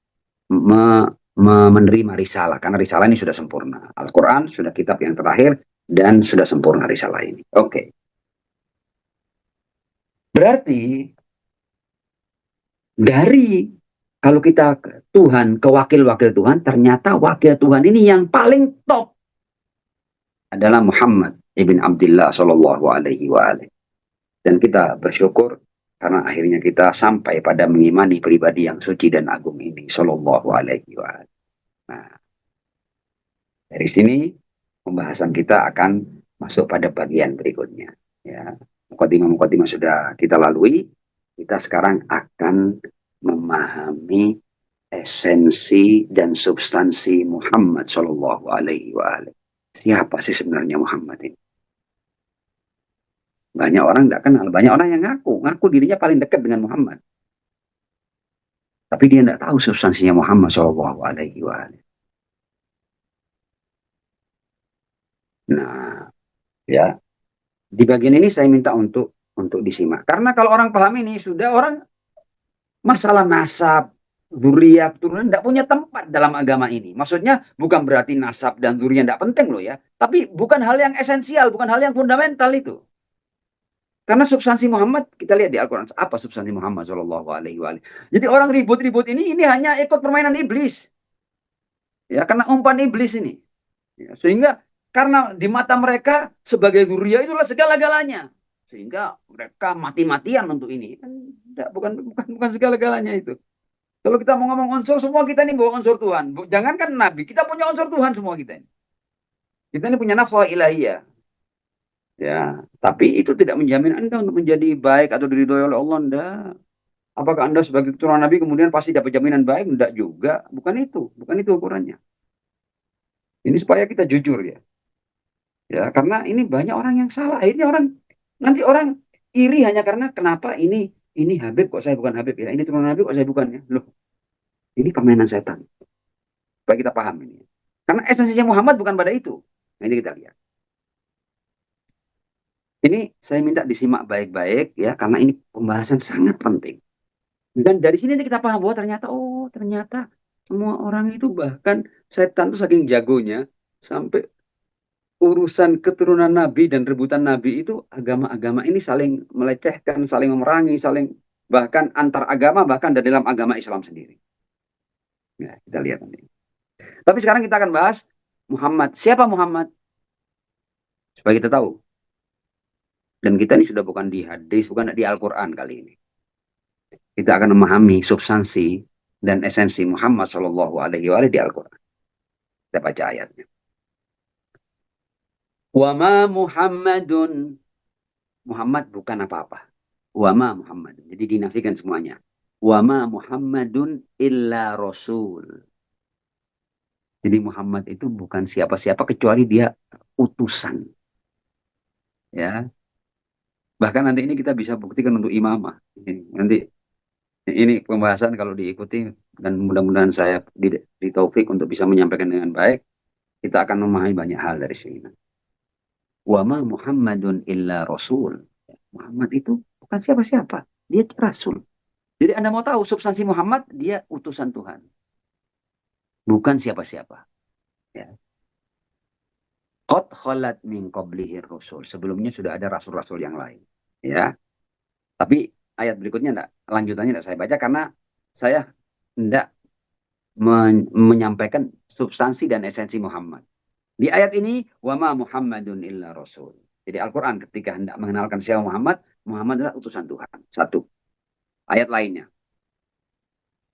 menerima risalah, karena risalah ini sudah sempurna. Al-Qur'an sudah kitab yang terakhir dan sudah sempurna risalah ini. Oke. Berarti dari kalau kita ke Tuhan, ke wakil-wakil Tuhan, ternyata wakil Tuhan ini yang paling top adalah Muhammad ibn Abdullah sallallahu alaihi wa alihi. Dan kita bersyukur karena akhirnya kita sampai pada mengimani pribadi yang suci dan agung ini sallallahu alaihi wa alihi. Nah, dari sini pembahasan kita akan masuk pada bagian berikutnya, ya. Mukadimah sudah kita lalui. Kita sekarang akan memahami esensi dan substansi Muhammad Shallallahu Alaihi Wasallam. Siapa sih sebenarnya Muhammad ini? Banyak orang tidak kenal, banyak orang yang ngaku dirinya paling dekat dengan Muhammad, tapi dia tidak tahu substansinya Muhammad Shallallahu Alaihi Wasallam. Nah, ya, di bagian ini saya minta untuk disimak. Karena kalau orang paham ini, sudah orang masalah nasab, zuriyat, turunan tidak punya tempat dalam agama ini. Maksudnya bukan berarti nasab dan zuriyat tidak penting loh, ya. Tapi bukan hal yang esensial, bukan hal yang fundamental itu. Karena substansi Muhammad, kita lihat di Al-Quran. Apa substansi Muhammad Shallallahu Alaihi Wasallam? Jadi orang ribut-ribut ini hanya ikut permainan iblis. Ya, karena umpan iblis ini. Ya, sehingga karena di mata mereka sebagai dzurriyyah itulah segala-galanya. Sehingga mereka mati-matian untuk ini. Tidak, bukan segala-galanya itu. Kalau kita mau ngomong unsur, semua kita ini bawa unsur Tuhan. Jangankan Nabi, kita punya unsur Tuhan semua kita ini. Kita ini punya nafkah ilahiyah. Ya, tapi itu tidak menjamin Anda untuk menjadi baik atau diridhoi oleh Allah. Enggak. Apakah Anda sebagai keturunan Nabi kemudian pasti dapat jaminan baik? Enggak juga. Bukan itu ukurannya. Ini supaya kita jujur ya. Ya, karena ini banyak orang yang salah. Akhirnya nanti orang iri hanya karena kenapa ini Habib kok saya bukan Habib ya. Ini turunan Nabi kok saya bukan ya. Loh, ini permainan setan. Supaya kita paham ini. Karena esensinya Muhammad bukan pada itu. Nah, ini kita lihat. Ini saya minta disimak baik-baik ya, karena ini pembahasan sangat penting. Dan dari sini kita paham bahwa ternyata semua orang itu, bahkan setan itu saking jagonya, sampai urusan keturunan Nabi dan rebutan Nabi itu, agama-agama ini saling melecehkan, saling memerangi, saling bahkan antar agama, bahkan dalam agama Islam sendiri. Ya, kita lihat nanti. Tapi sekarang kita akan bahas Muhammad. Siapa Muhammad? Supaya kita tahu. Dan kita ini sudah bukan di hadis, bukan di Al-Quran kali ini. Kita akan memahami substansi dan esensi Muhammad Shallallahu Alaihi Wasallam di Al-Quran. Kita baca ayatnya. Wa ma Muhammadun. Muhammad bukan apa-apa. Wa ma Muhammadun. Jadi dinafikan semuanya. Wa ma Muhammadun illa Rasul. Jadi Muhammad itu bukan siapa-siapa kecuali dia utusan. Ya. Bahkan nanti ini kita bisa buktikan untuk imamah. Nanti ini pembahasan kalau diikuti, dan mudah-mudahan saya di taufik untuk bisa menyampaikan dengan baik, kita akan memahami banyak hal dari sini. Wa ma Muhammadun illa Rasul. Muhammad itu bukan siapa-siapa, dia Rasul. Jadi Anda mau tahu substansi Muhammad, dia utusan Tuhan, bukan siapa-siapa. Ya. Qad khalat min qablihi Rasul. Sebelumnya sudah ada rasul-rasul yang lain. Ya. Tapi ayat berikutnya lanjutannya enggak saya baca karena saya enggak menyampaikan substansi dan esensi Muhammad. Di ayat ini, wa ma Muhammadun illa Rasul. Jadi Al-Quran ketika hendak mengenalkan siapa Muhammad, Muhammad adalah utusan Tuhan. Satu. Ayat lainnya.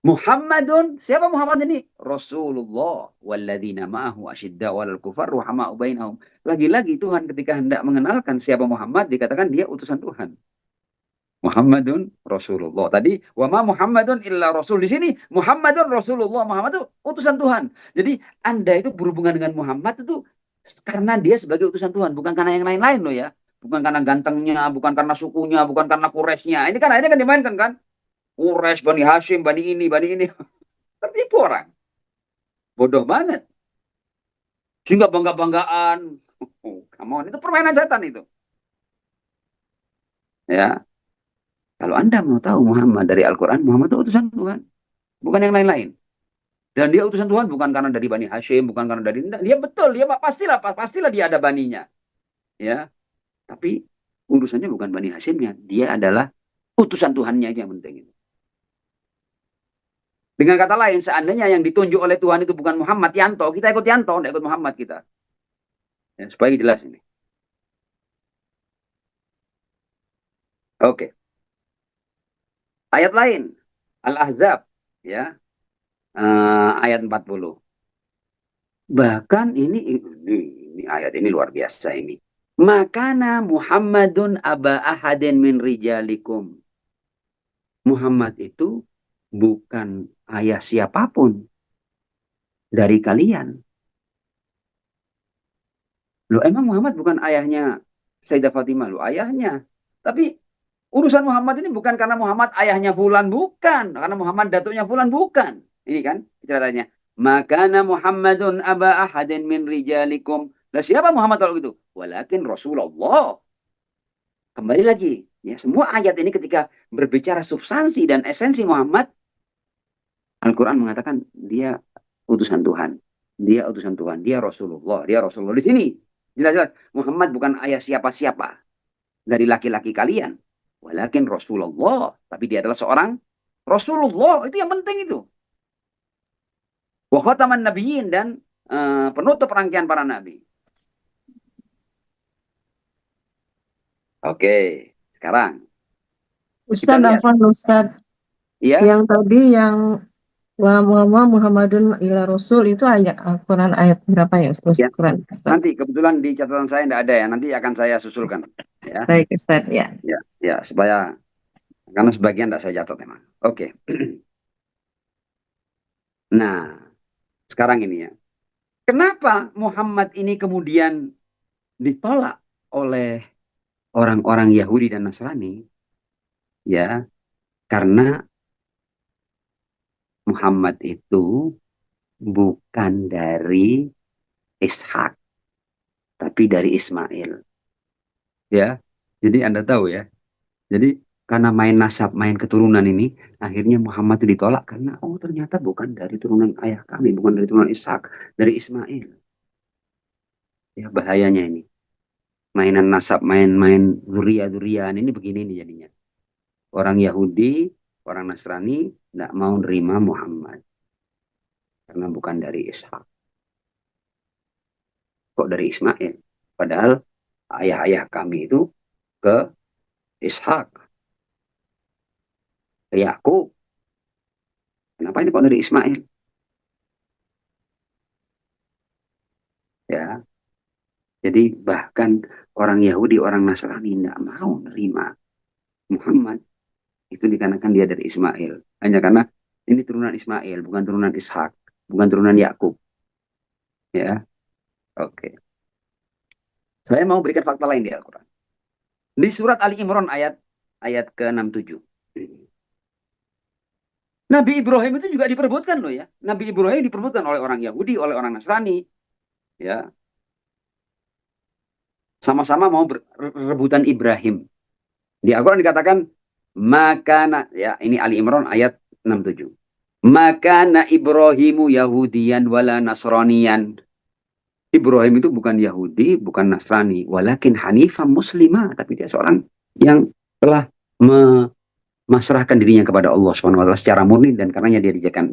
Muhammadun, siapa Muhammad ini? Rasulullah walladzina ma'ahu asyidda walal kufar ruhama'u bainahum. Lagi-lagi Tuhan ketika hendak mengenalkan siapa Muhammad, dikatakan dia utusan Tuhan. Muhammadun Rasulullah. Tadi wa ma Muhammadun illa Rasul. Di sini Muhammadun Rasulullah. Muhammad itu utusan Tuhan. Jadi Anda itu berhubungan dengan Muhammad itu karena dia sebagai utusan Tuhan, bukan karena yang lain-lain loh ya. Bukan karena gantengnya, bukan karena sukunya, bukan karena Quraisynya. Ini kan akhirnya kan dimainkan kan. Quraisy, Bani Hashim, Bani ini. Tertipu orang. Bodoh banget. Sehingga bangga-banggaan. Oh, come on. Itu permainan setan itu. Ya. Kalau Anda mau tahu Muhammad dari Al-Quran, Muhammad itu utusan Tuhan. Bukan yang lain-lain. Dan dia utusan Tuhan bukan karena dari Bani Hashim, bukan karena dari... Dia betul, dia pastilah dia ada baninya. Ya. Tapi urusannya bukan Bani Hashimnya. Dia adalah utusan Tuhannya yang penting. Dengan kata lain, seandainya yang ditunjuk oleh Tuhan itu bukan Muhammad, Yanto, kita ikut Yanto, tidak ikut Muhammad kita. Ya, supaya jelas ini. Oke. Ayat lain, Al-Ahzab, ya, ayat 40. Bahkan ini ayat ini luar biasa ini. Makana Muhammadun aba ahadin min rijalikum. Muhammad itu bukan ayah siapapun dari kalian. Loh, emang Muhammad bukan ayahnya Sayyidah Fatimah? Loh, ayahnya. Tapi urusan Muhammad ini bukan karena Muhammad ayahnya fulan, bukan. Karena Muhammad datuknya fulan, bukan. Ini kan ceritanya. Makana Muhammadun aba ahadin min rijalikum. Lah siapa Muhammad kalau gitu? Walakin Rasulullah. Kembali lagi. Ya, semua ayat ini ketika berbicara substansi dan esensi Muhammad, Al-Quran mengatakan dia utusan Tuhan. Dia utusan Tuhan. Dia Rasulullah. Dia Rasulullah. Di sini jelas-jelas Muhammad bukan ayah siapa-siapa dari laki-laki kalian. Walakin Rasulullah. Tapi dia adalah seorang Rasulullah. Itu yang penting itu. Wa khataman nabiyyin, dan penutup rangkaian para nabi. Oke, sekarang kita Ustaz, lihat. Afwan Ustaz, Ya, yang tadi yang wa Muhammadun ila Rasul itu ayat Al-Quran ayat berapa ya Ustaz? ya. Quran. Nanti kebetulan di catatan saya tidak ada ya. Nanti akan saya susulkan. Ya, Baik Ustaz, ya. ya, ya. Supaya karena sebagian tidak saya catat memang. Oke. Nah, sekarang ini ya. Kenapa Muhammad ini kemudian ditolak oleh orang-orang Yahudi dan Nasrani? Ya, karena Muhammad itu bukan dari Ishak, tapi dari Ismail. Ya, jadi Anda tahu ya. Jadi karena main nasab, main keturunan ini, akhirnya Muhammad itu ditolak karena ternyata bukan dari turunan ayah kami, bukan dari turunan Ishak, dari Ismail. Ya bahayanya ini. Mainan nasab, main-main zuria-zuriaan ini begini nih jadinya. Orang Yahudi, orang Nasrani tidak mau nerima Muhammad karena bukan dari Ishak. Kok dari Ismail? Padahal ayah-ayah kami itu ke Ishak, ke Yakub. Kenapa ini kok dari Ismail? Ya, jadi bahkan orang Yahudi, orang Nasrani tidak mau nerima Muhammad itu dikarenakan dia dari Ismail. Hanya karena ini turunan Ismail, bukan turunan Ishak, bukan turunan Yakub. Ya, oke. Saya mau berikan fakta lain di Al-Quran. Di surat Ali Imran ayat ke-67. Nabi Ibrahim itu juga diperebutkan loh ya. Nabi Ibrahim diperebutkan oleh orang Yahudi, oleh orang Nasrani. Ya, sama-sama mau rebutan Ibrahim. Di Al-Quran dikatakan, maka ya ini Ali Imran ayat 67. Maka Ibrahimu Yahudiyan wala Nasraniyan. Ibrahim itu bukan Yahudi, bukan Nasrani, walakin Hanifam Muslimah, tapi dia seorang yang telah memasrahkan dirinya kepada Allah Subhanahu wa taala secara murni dan karenanya dia dijadikan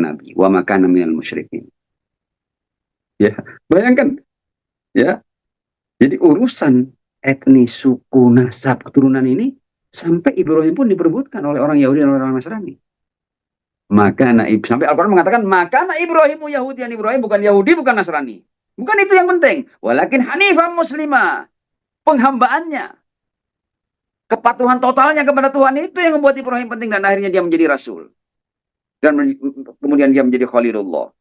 nabi. Wa makana minal musyrikin. Ya, bayangkan ya. Jadi urusan etnis, suku, nasab, keturunan ini sampai Ibrahim pun diperebutkan oleh orang Yahudi dan orang Nasrani. Maka sampai Al-Quran mengatakan maka Ibrahimu Yahudian, Ibrahim bukan Yahudi, bukan Nasrani. Bukan itu yang penting. Walakin Hanifah Muslimah. Penghambaannya, kepatuhan totalnya kepada Tuhan itu yang membuat Ibrahim penting dan akhirnya dia menjadi rasul. Dan kemudian dia menjadi Khalilullah.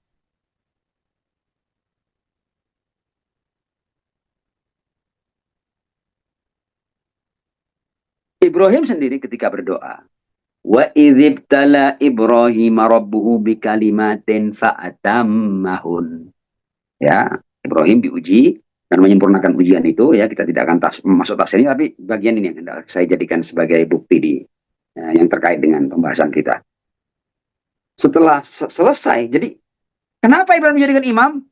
Ibrahim sendiri ketika berdoa, wa idzibtala Ibrahim rabbuhu bikalimatin fa'atammahun. Ya, Ibrahim diuji dan menyempurnakan ujian itu ya, kita tidak akan masuk tafsirnya, tapi bagian ini yang saya jadikan sebagai bukti yang terkait dengan pembahasan kita. Setelah selesai, jadi kenapa Ibrahim dijadikan imam?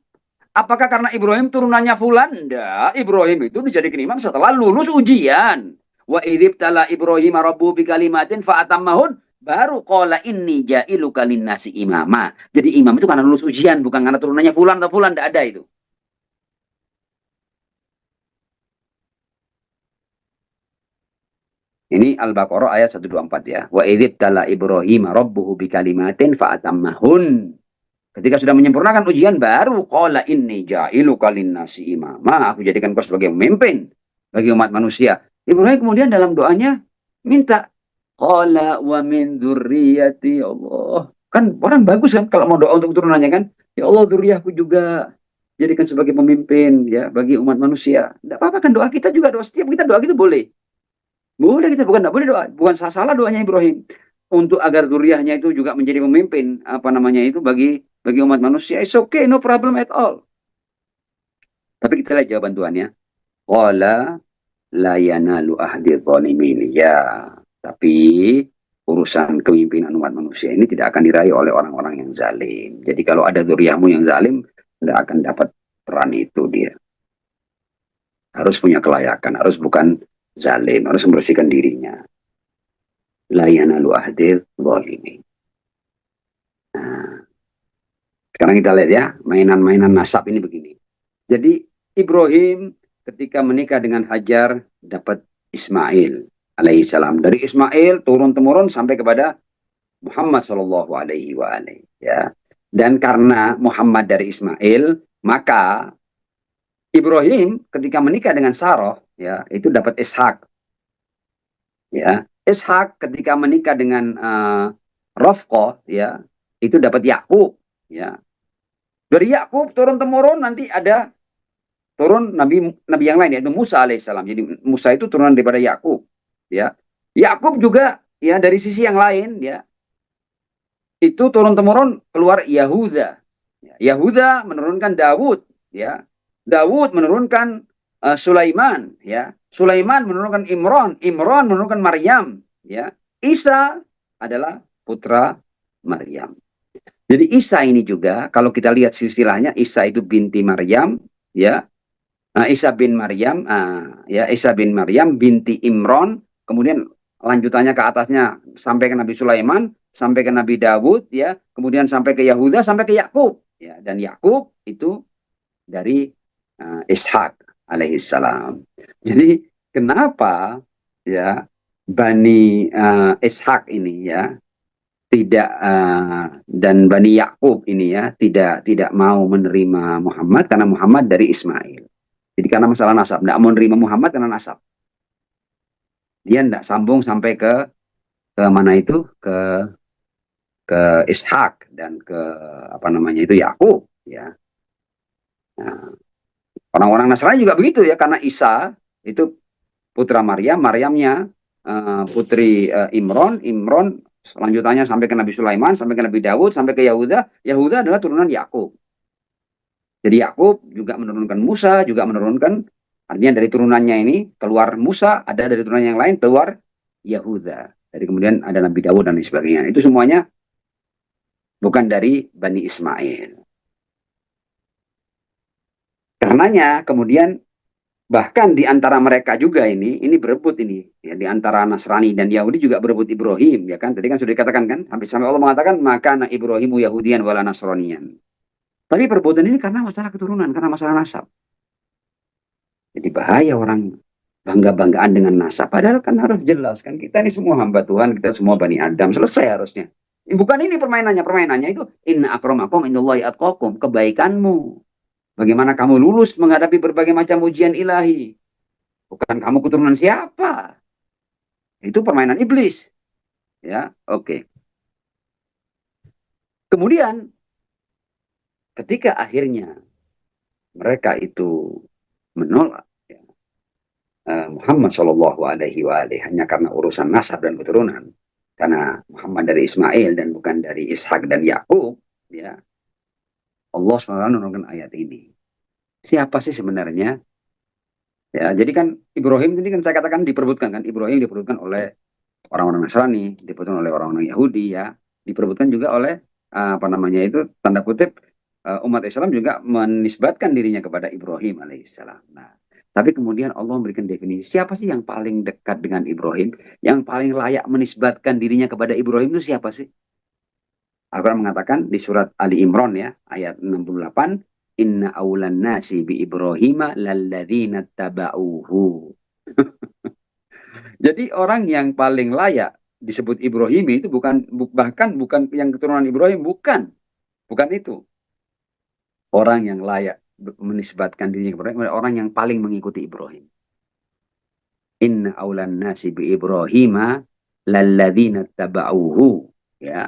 Apakah karena Ibrahim turunannya fulan? Enggak, Ibrahim itu dijadikan imam setelah lulus ujian. Wa idzibtala Ibrahim rabbuhu bikalimatin fa'atammahun, baru qala inni ja'iluka linnasi imama. Jadi imam itu karena lulus ujian, bukan karena turunannya fulan atau fulan, enggak ada itu. Ini Al-Baqarah ayat 124 ya. Wa idzibtala Ibrahim rabbuhu bikalimatin fa'atammahun. Ketika sudah menyempurnakan ujian, baru qala inni ja'iluka linnasi imama. Aku jadikan kau sebagai pemimpin bagi umat manusia. Ibrahim kemudian dalam doanya minta qala wa min dzurriyyati Allah. Kan orang bagus kan kalau mau doa untuk turunannya kan. Ya Allah, dzurriahku juga jadikan sebagai pemimpin ya bagi umat manusia. Tidak apa-apa kan doa kita juga, doa setiap kita doa gitu boleh. Boleh kita, bukan tidak boleh doa, bukan salah doanya Ibrahim untuk agar zuriahnya itu juga menjadi pemimpin apa namanya itu bagi umat manusia. It's okay, no problem at all. Tapi kita lihat jawaban Tuhannya. Qala la yanalu ahdi dhalimin. Ya, tapi urusan kepemimpinan umat manusia ini tidak akan diraih oleh orang-orang yang zalim. Jadi kalau ada zuriahmu yang zalim, tidak akan dapat peran itu dia. Harus punya kelayakan, harus bukan zalim, harus membersihkan dirinya. La yanalu ahdi dhalimin. Nah, sekarang kita lihat ya, mainan-mainan nasab ini begini. Jadi Ibrahim ketika menikah dengan Hajar, dapat Ismail alaihissalam. Dari Ismail turun temurun sampai kepada Muhammad Shallallahu Alaihi Wasallam. Ya. Dan karena Muhammad dari Ismail, maka Ibrahim ketika menikah dengan Sarah, ya itu dapat Ishak. Ya, Ishak ketika menikah dengan Rofqah, ya itu dapat Yakub. Ya, dari Yakub turun temurun nanti ada turun nabi yang lain yaitu Musa alaihissalam. Jadi Musa itu turunan daripada Yakub. Ya, Yakub juga ya dari sisi yang lain ya itu turun temurun keluar Yahuda. Yahuda menurunkan Dawud, ya. Dawud menurunkan Sulaiman, ya. Sulaiman menurunkan Imran, Imran menurunkan Maryam, ya. Isa adalah putra Maryam. Jadi Isa ini juga kalau kita lihat silsilahnya, Isa itu binti Maryam, ya. Isa bin Maryam, ya Isa bin Maryam binti Imran, kemudian lanjutannya ke atasnya sampai ke Nabi Sulaiman, sampai ke Nabi Dawud, ya, kemudian sampai ke Yahuda, sampai ke Yakub, ya, dan Yakub itu dari Ishak alaihissalam. Jadi kenapa ya Bani Ishak ini ya tidak dan Bani Yakub ini ya tidak mau menerima Muhammad karena Muhammad dari Ismail. Jadi karena masalah nasab, tidak mau menerima Muhammad karena nasab. Dia tidak sambung sampai ke mana itu ke Ishak dan ke apa namanya itu Yakub ya. Nah, orang-orang Nasrani juga begitu ya karena Isa itu putra Maryam, Maryamnya putri Imron, Imron selanjutannya sampai ke Nabi Sulaiman, sampai ke Nabi Dawud, sampai ke Yahuda. Yahuda adalah turunan Yakub. Jadi Yakub juga menurunkan Musa, juga menurunkan artinya dari turunannya ini keluar Musa, ada dari turunan yang lain keluar Yahuda. Jadi kemudian ada Nabi Dawud dan lain sebagainya. Itu semuanya bukan dari Bani Ismail. Karenanya kemudian bahkan di antara mereka juga ini berebut ini ya, di antara Nasrani dan Yahudi juga berebut Ibrahim ya kan. Tadi kan sudah dikatakan kan sampai Allah mengatakan maka na Ibrahimu Yahudian wala Nasronian. Tapi perbuatan ini karena masalah keturunan, karena masalah nasab. Jadi bahaya orang bangga-banggaan dengan nasab. Padahal kan harus jelas kan kita ini semua hamba Tuhan, kita semua Bani Adam, selesai harusnya. Bukan ini permainannya, permainannya itu inna akramakum indallahi atqakum, kebaikanmu. Bagaimana kamu lulus menghadapi berbagai macam ujian ilahi. Bukan kamu keturunan siapa. Itu permainan iblis. Ya, oke. Kemudian ketika akhirnya mereka itu menolak ya, Muhammad Shallallahu Alaihi Wasallam hanya karena urusan nasab dan keturunan, karena Muhammad dari Ismail dan bukan dari Ishak dan Yakub, ya Allah SWT menurunkan ayat ini. Siapa sih sebenarnya? Ya, jadi kan Ibrahim ini kan saya katakan diperbutkan kan, Ibrahim diperbutkan oleh orang-orang Nasrani, diperbutkan oleh orang-orang Yahudi, ya, diperbutkan juga oleh apa namanya itu tanda kutip umat Islam juga menisbatkan dirinya kepada Ibrahim alaihissalam. Nah, tapi kemudian Allah memberikan definisi siapa sih yang paling dekat dengan Ibrahim, yang paling layak menisbatkan dirinya kepada Ibrahim itu siapa sih? Al-Quran mengatakan di surat Ali Imran ya ayat 68, Inna awlan nasi bi Ibrahima lalladzina taba'uhu. Jadi orang yang paling layak disebut Ibrahim itu bukan bahkan bukan yang keturunan Ibrahim, bukan itu. Orang yang layak menisbatkan dirinya kepada Ibrahim, orang yang paling mengikuti Ibrahim. Inna awlan nasi bi Ibrahima lalladzina taba'uhu ya.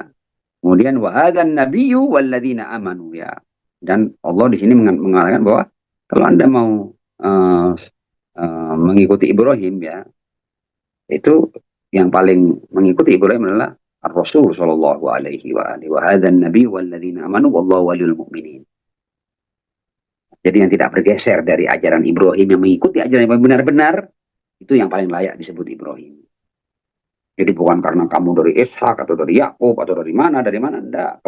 Kemudian wahadan nabiyyu walladzina amanu ya. Dan Allah di sini mengatakan bahwa kalau Anda mau mengikuti Ibrahim ya, itu yang paling mengikuti Ibrahim adalah Rasul sallallahu alaihi wa alihi wa hadzan nabiy walladzina amanu wallahu waliyul mu'minin. Jadi yang tidak bergeser dari ajaran Ibrahim, yang mengikuti ajaran yang benar-benar, itu yang paling layak disebut Ibrahim. Jadi bukan karena kamu dari Ishak atau dari Yakub atau dari mana, enggak.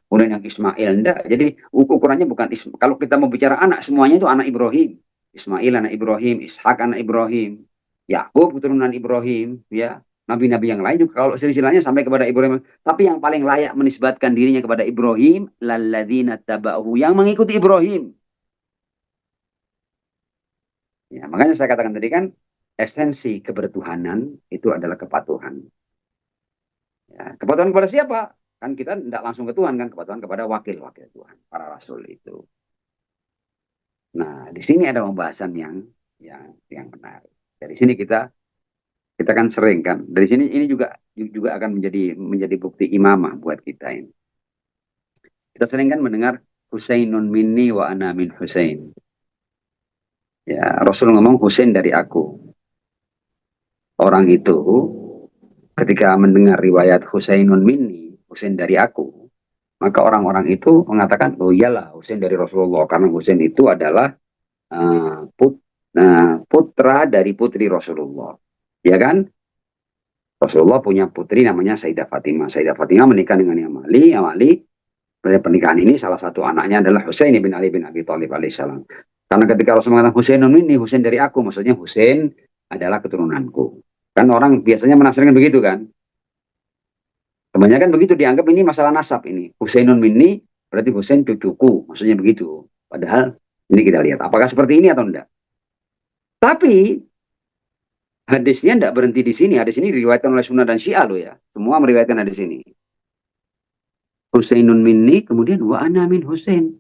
Kemudian yang Ismail, enggak. Jadi ukurannya bukan kalau kita mau bicara anak, semuanya itu anak Ibrahim. Ismail anak Ibrahim, Ishak anak Ibrahim, Yakub keturunan Ibrahim, ya. Nabi-nabi yang lain juga kalau silsilahnya sampai kepada Ibrahim. Tapi yang paling layak menisbatkan dirinya kepada Ibrahim, lalladzina taba'uhu, yang mengikuti Ibrahim. Ya, makanya saya katakan tadi kan, esensi kebertuhanan itu adalah kepatuhan. Ya, kepatuhan kepada siapa? Kan kita tidak langsung ke Tuhan, kan kepatuhan kepada wakil-wakil Tuhan, para rasul itu. Nah, di sini ada pembahasan yang menarik. Dari sini kita kan sering kan. Dari sini ini juga akan menjadi bukti imamah buat kita ini. Kita sering kan mendengar Husainun minni wa ana min Husain. Ya, Rasul ngomong Husain dari aku. Orang itu ketika mendengar riwayat Husainun minni, Husain dari aku, maka orang-orang itu mengatakan, oh iyalah Husain dari Rasulullah, karena Husain itu adalah putra dari putri Rasulullah. Ya kan? Rasulullah punya putri namanya Sayyidah Fatimah. Sayyidah Fatimah menikah dengan Imam Ali. Imam Ali, pada pernikahan ini salah satu anaknya adalah Husain bin Ali bin Abi Thalib alaihissalam. Karena ketika Rasul mengatakan Husainun ini, Husain dari aku, maksudnya Husain adalah keturunanku. Kan orang biasanya menafsirkan begitu kan. Kebanyakan begitu dianggap ini masalah nasab ini. Husainun minni berarti Husain cucuku, maksudnya begitu. Padahal ini kita lihat apakah seperti ini atau enggak. Tapi hadisnya tidak berhenti di sini. Hadis ini diriwayatkan oleh Sunnah dan Syiah loh ya. Semua meriwayatkan hadis ini. Husainun minni, kemudian wa ana min Husain.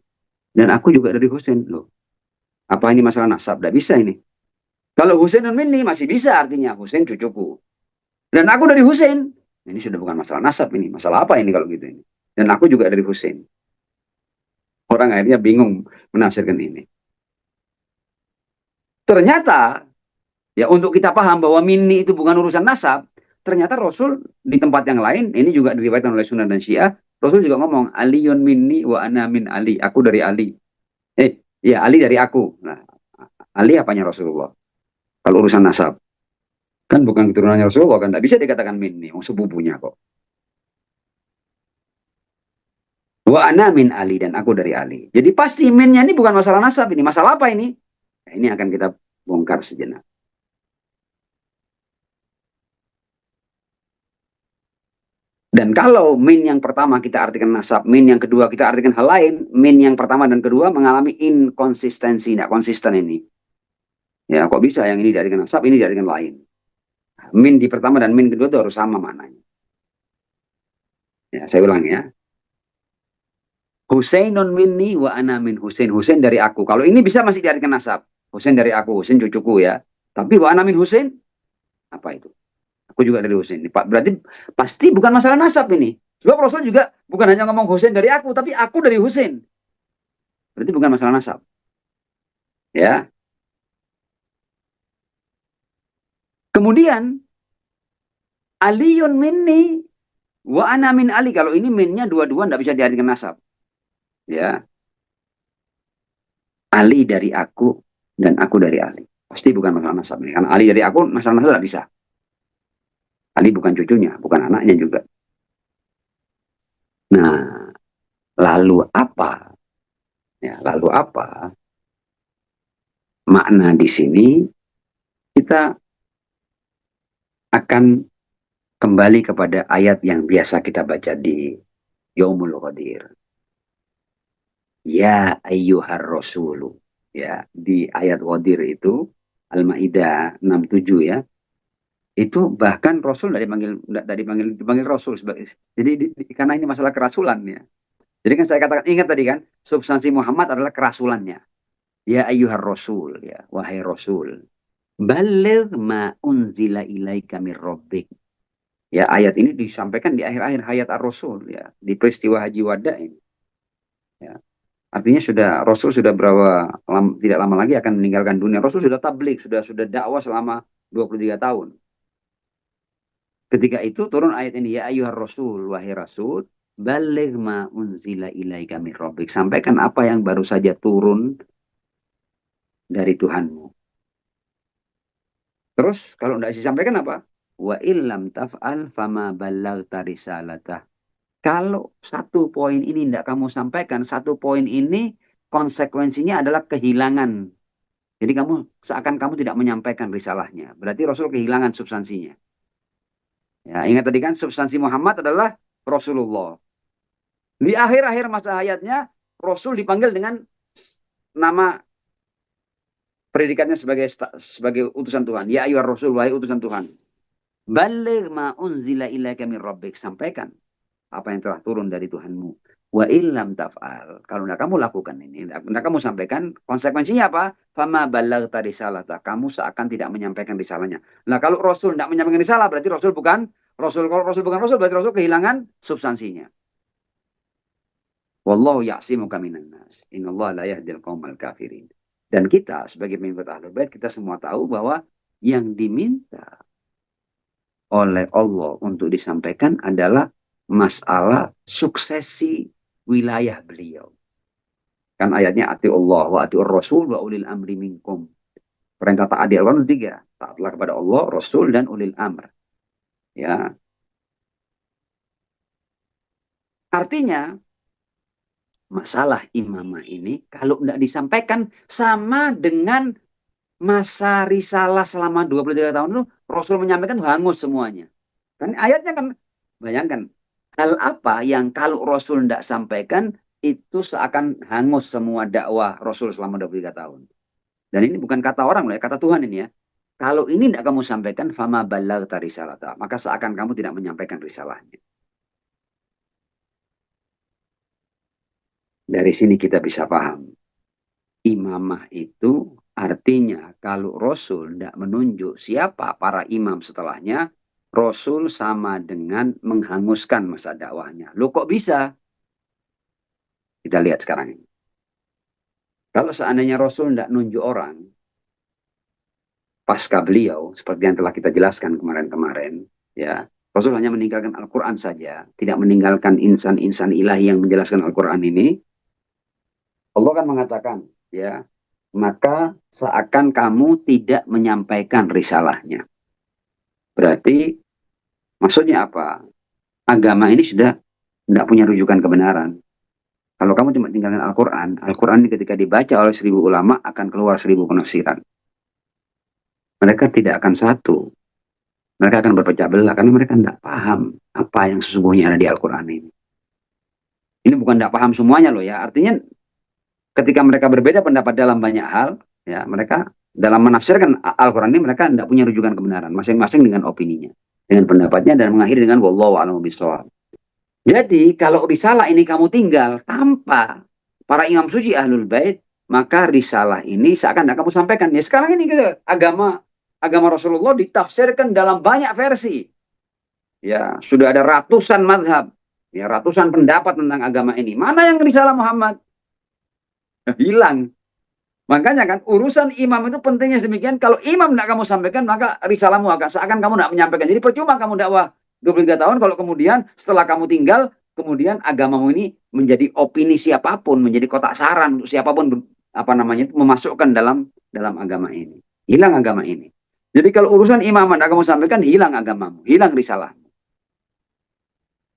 Dan aku juga dari Husain loh. Apa ini masalah nasab? Tidak bisa ini. Kalau Husainun minni masih bisa, artinya Husain cucuku. Dan aku dari Husain. Ini sudah bukan masalah nasab ini. Masalah apa ini kalau gitu ini? Dan aku juga dari Husain. Orang akhirnya bingung menafsirkan ini. Ternyata ya untuk kita paham bahwa minni itu bukan urusan nasab, ternyata Rasul di tempat yang lain, ini juga diriwayatkan oleh Sunnah dan Syiah, Rasul juga ngomong, Aliyun minni wa ana min Ali. Aku dari Ali. Ya Ali dari aku. Nah, Ali apanya Rasulullah? Kalau urusan nasab. Kan bukan keturunannya Rasulullah, kan tidak bisa dikatakan minni, sepupunya kok. Wa ana min Ali, dan aku dari Ali. Jadi pasti minnya ini bukan masalah nasab ini. Masalah apa ini? Nah, ini akan kita bongkar sejenak. Dan kalau min yang pertama kita artikan nasab, min yang kedua kita artikan hal lain, min yang pertama dan kedua mengalami inkonsistensi, tidak konsisten ini. Ya, kok bisa yang ini diartikan nasab, ini diartikan lain. Min di pertama dan min kedua itu harus sama maknanya. Ya, saya ulang ya. Husainun minni wa ana min Husain. Husain dari aku. Kalau ini bisa masih diartikan nasab. Husain dari aku, Husain cucuku ya. Tapi wa ana min Husain, apa itu? Aku juga dari Husain. Berarti pasti bukan masalah nasab ini. Sebab Rasul juga bukan hanya ngomong Husain dari aku, tapi aku dari Husain. Berarti bukan masalah nasab. Ya. Kemudian Aliun minni wa ana min Ali. Kalau ini minnya dua-dua tidak bisa diartikan nasab. Ya. Ali dari aku dan aku dari Ali. Pasti bukan masalah nasab ini. Karena Ali dari aku, masalah nasab tidak bisa. Ali bukan cucunya, bukan anaknya juga. Nah, lalu apa? Ya, lalu apa? Makna di sini kita akan kembali kepada ayat yang biasa kita baca di Yaumul Qadir. Ya ayyuhar rasulu. Ya, di ayat Qadir itu Al-Maidah 67 ya. Itu bahkan Rasul dipanggil Rasul sebagai, jadi karena ini masalah kerasulan ya. Jadi kan saya katakan, ingat tadi kan, substansi Muhammad adalah kerasulannya. Ya ayyuhar rasul, ya wahai Rasul. Baligh ma unzila ilaika mir rabbik. Ya, ayat ini disampaikan di akhir-akhir hayat Ar-Rasul ya, di peristiwa Haji Wada ini. Ya. Artinya Rasul sudah tidak lama lagi akan meninggalkan dunia. Rasul sudah tabligh, sudah dakwah selama 23 tahun. Ketika itu turun ayat ini, ya ayyuhar rasul, wahai Rasul, baligh ma unzila ilaika mir rabbik. Sampaikan apa yang baru saja turun dari Tuhanmu. Terus kalau tidak disampaikan apa? Wa illam taf'al fama ballaghta risalatah. Kalau satu poin ini tidak kamu sampaikan, satu poin ini konsekuensinya adalah kehilangan. Jadi seakan kamu tidak menyampaikan risalahnya. Berarti Rasul kehilangan substansinya. Ya, ingat tadi kan substansi Muhammad adalah Rasulullah. Di akhir-akhir masa hayatnya, Rasul dipanggil dengan nama Predikatnya sebagai utusan Tuhan. Ya ayyuhar rasul, wahai utusan Tuhan. Baligh ma unzila ilaika min rabbik. Sampaikan apa yang telah turun dari Tuhanmu. Wa illam taf'al. Kalau tidak kamu lakukan ini, tidak kamu sampaikan, konsekuensinya apa? Fama ballaghta risalata. Kamu seakan tidak menyampaikan risalahnya. Nah, kalau Rasul tidak menyampaikan risalah, berarti Rasul bukan Rasul. Kalau Rasul bukan Rasul, berarti Rasul kehilangan substansinya. Wallahu ya'simuka minan nas. Innallaha la yahdil qaumal kafirin. Dan kita sebagai pengikut Ahlul Bait, kita semua tahu bahwa yang diminta oleh Allah untuk disampaikan adalah masalah suksesi wilayah beliau. Kan ayatnya ati Allah wa ati Rasul wa ulil amri minkum. Perintah taat di Al-Quran 3. Taatlah kepada Allah, Rasul dan ulil amr. Ya. Artinya masalah imamah ini kalau tidak disampaikan sama dengan masa risalah selama 23 tahun itu Rasul menyampaikan hangus semuanya. Kan ayatnya kan bayangkan hal apa yang kalau Rasul tidak sampaikan itu seakan hangus semua dakwah Rasul selama 23 tahun. Dan ini bukan kata orang loh ya, kata Tuhan ini ya. Kalau ini tidak kamu sampaikan fama ballaghta risalata, maka seakan kamu tidak menyampaikan risalahnya. Dari sini kita bisa paham. Imamah itu artinya kalau Rasul tidak menunjuk siapa para imam setelahnya, Rasul sama dengan menghanguskan masa dakwahnya. Loh kok bisa? Kita lihat sekarang ini. Kalau seandainya Rasul tidak nunjuk orang, pasca beliau, seperti yang telah kita jelaskan kemarin-kemarin, ya, Rasul hanya meninggalkan Al-Quran saja, tidak meninggalkan insan-insan ilahi yang menjelaskan Al-Quran ini, Allah kan mengatakan, ya, maka seakan kamu tidak menyampaikan risalahnya. Berarti maksudnya apa? Agama ini sudah tidak punya rujukan kebenaran. Kalau kamu cuma tinggalkan Al-Quran, Al-Quran ini ketika dibaca oleh 1000 ulama akan keluar 1000 penafsiran. Mereka tidak akan satu. Mereka akan berpecah belah karena mereka tidak paham apa yang sesungguhnya ada di Al-Quran ini. Ini bukan tidak paham semuanya loh ya. Artinya ketika mereka berbeda pendapat dalam banyak hal, ya mereka dalam menafsirkan Al-Quran ini mereka tidak punya rujukan kebenaran, masing-masing dengan opininya, dengan pendapatnya, dan mengakhiri dengan wallahu a'lam bishawab. Jadi kalau risalah ini kamu tinggal tanpa para imam suci Ahlul Bait, maka risalah ini seakan tidak kamu sampaikan. Ya sekarang ini agama Rasulullah ditafsirkan dalam banyak versi. Ya sudah ada ratusan madhab, ya ratusan pendapat tentang agama ini. Mana yang risalah Muhammad? Hilang. Makanya kan urusan imam itu pentingnya demikian. Kalau imam tidak kamu sampaikan, maka risalahmu akan seakan kamu tidak menyampaikan. Jadi percuma kamu dakwah 23 tahun kalau kemudian setelah kamu tinggal, kemudian agamamu ini menjadi opini siapapun, menjadi kotak saran untuk siapapun memasukkan dalam agama ini. Hilang agama ini. Jadi kalau urusan imam tidak kamu sampaikan, hilang agamamu, hilang risalahmu.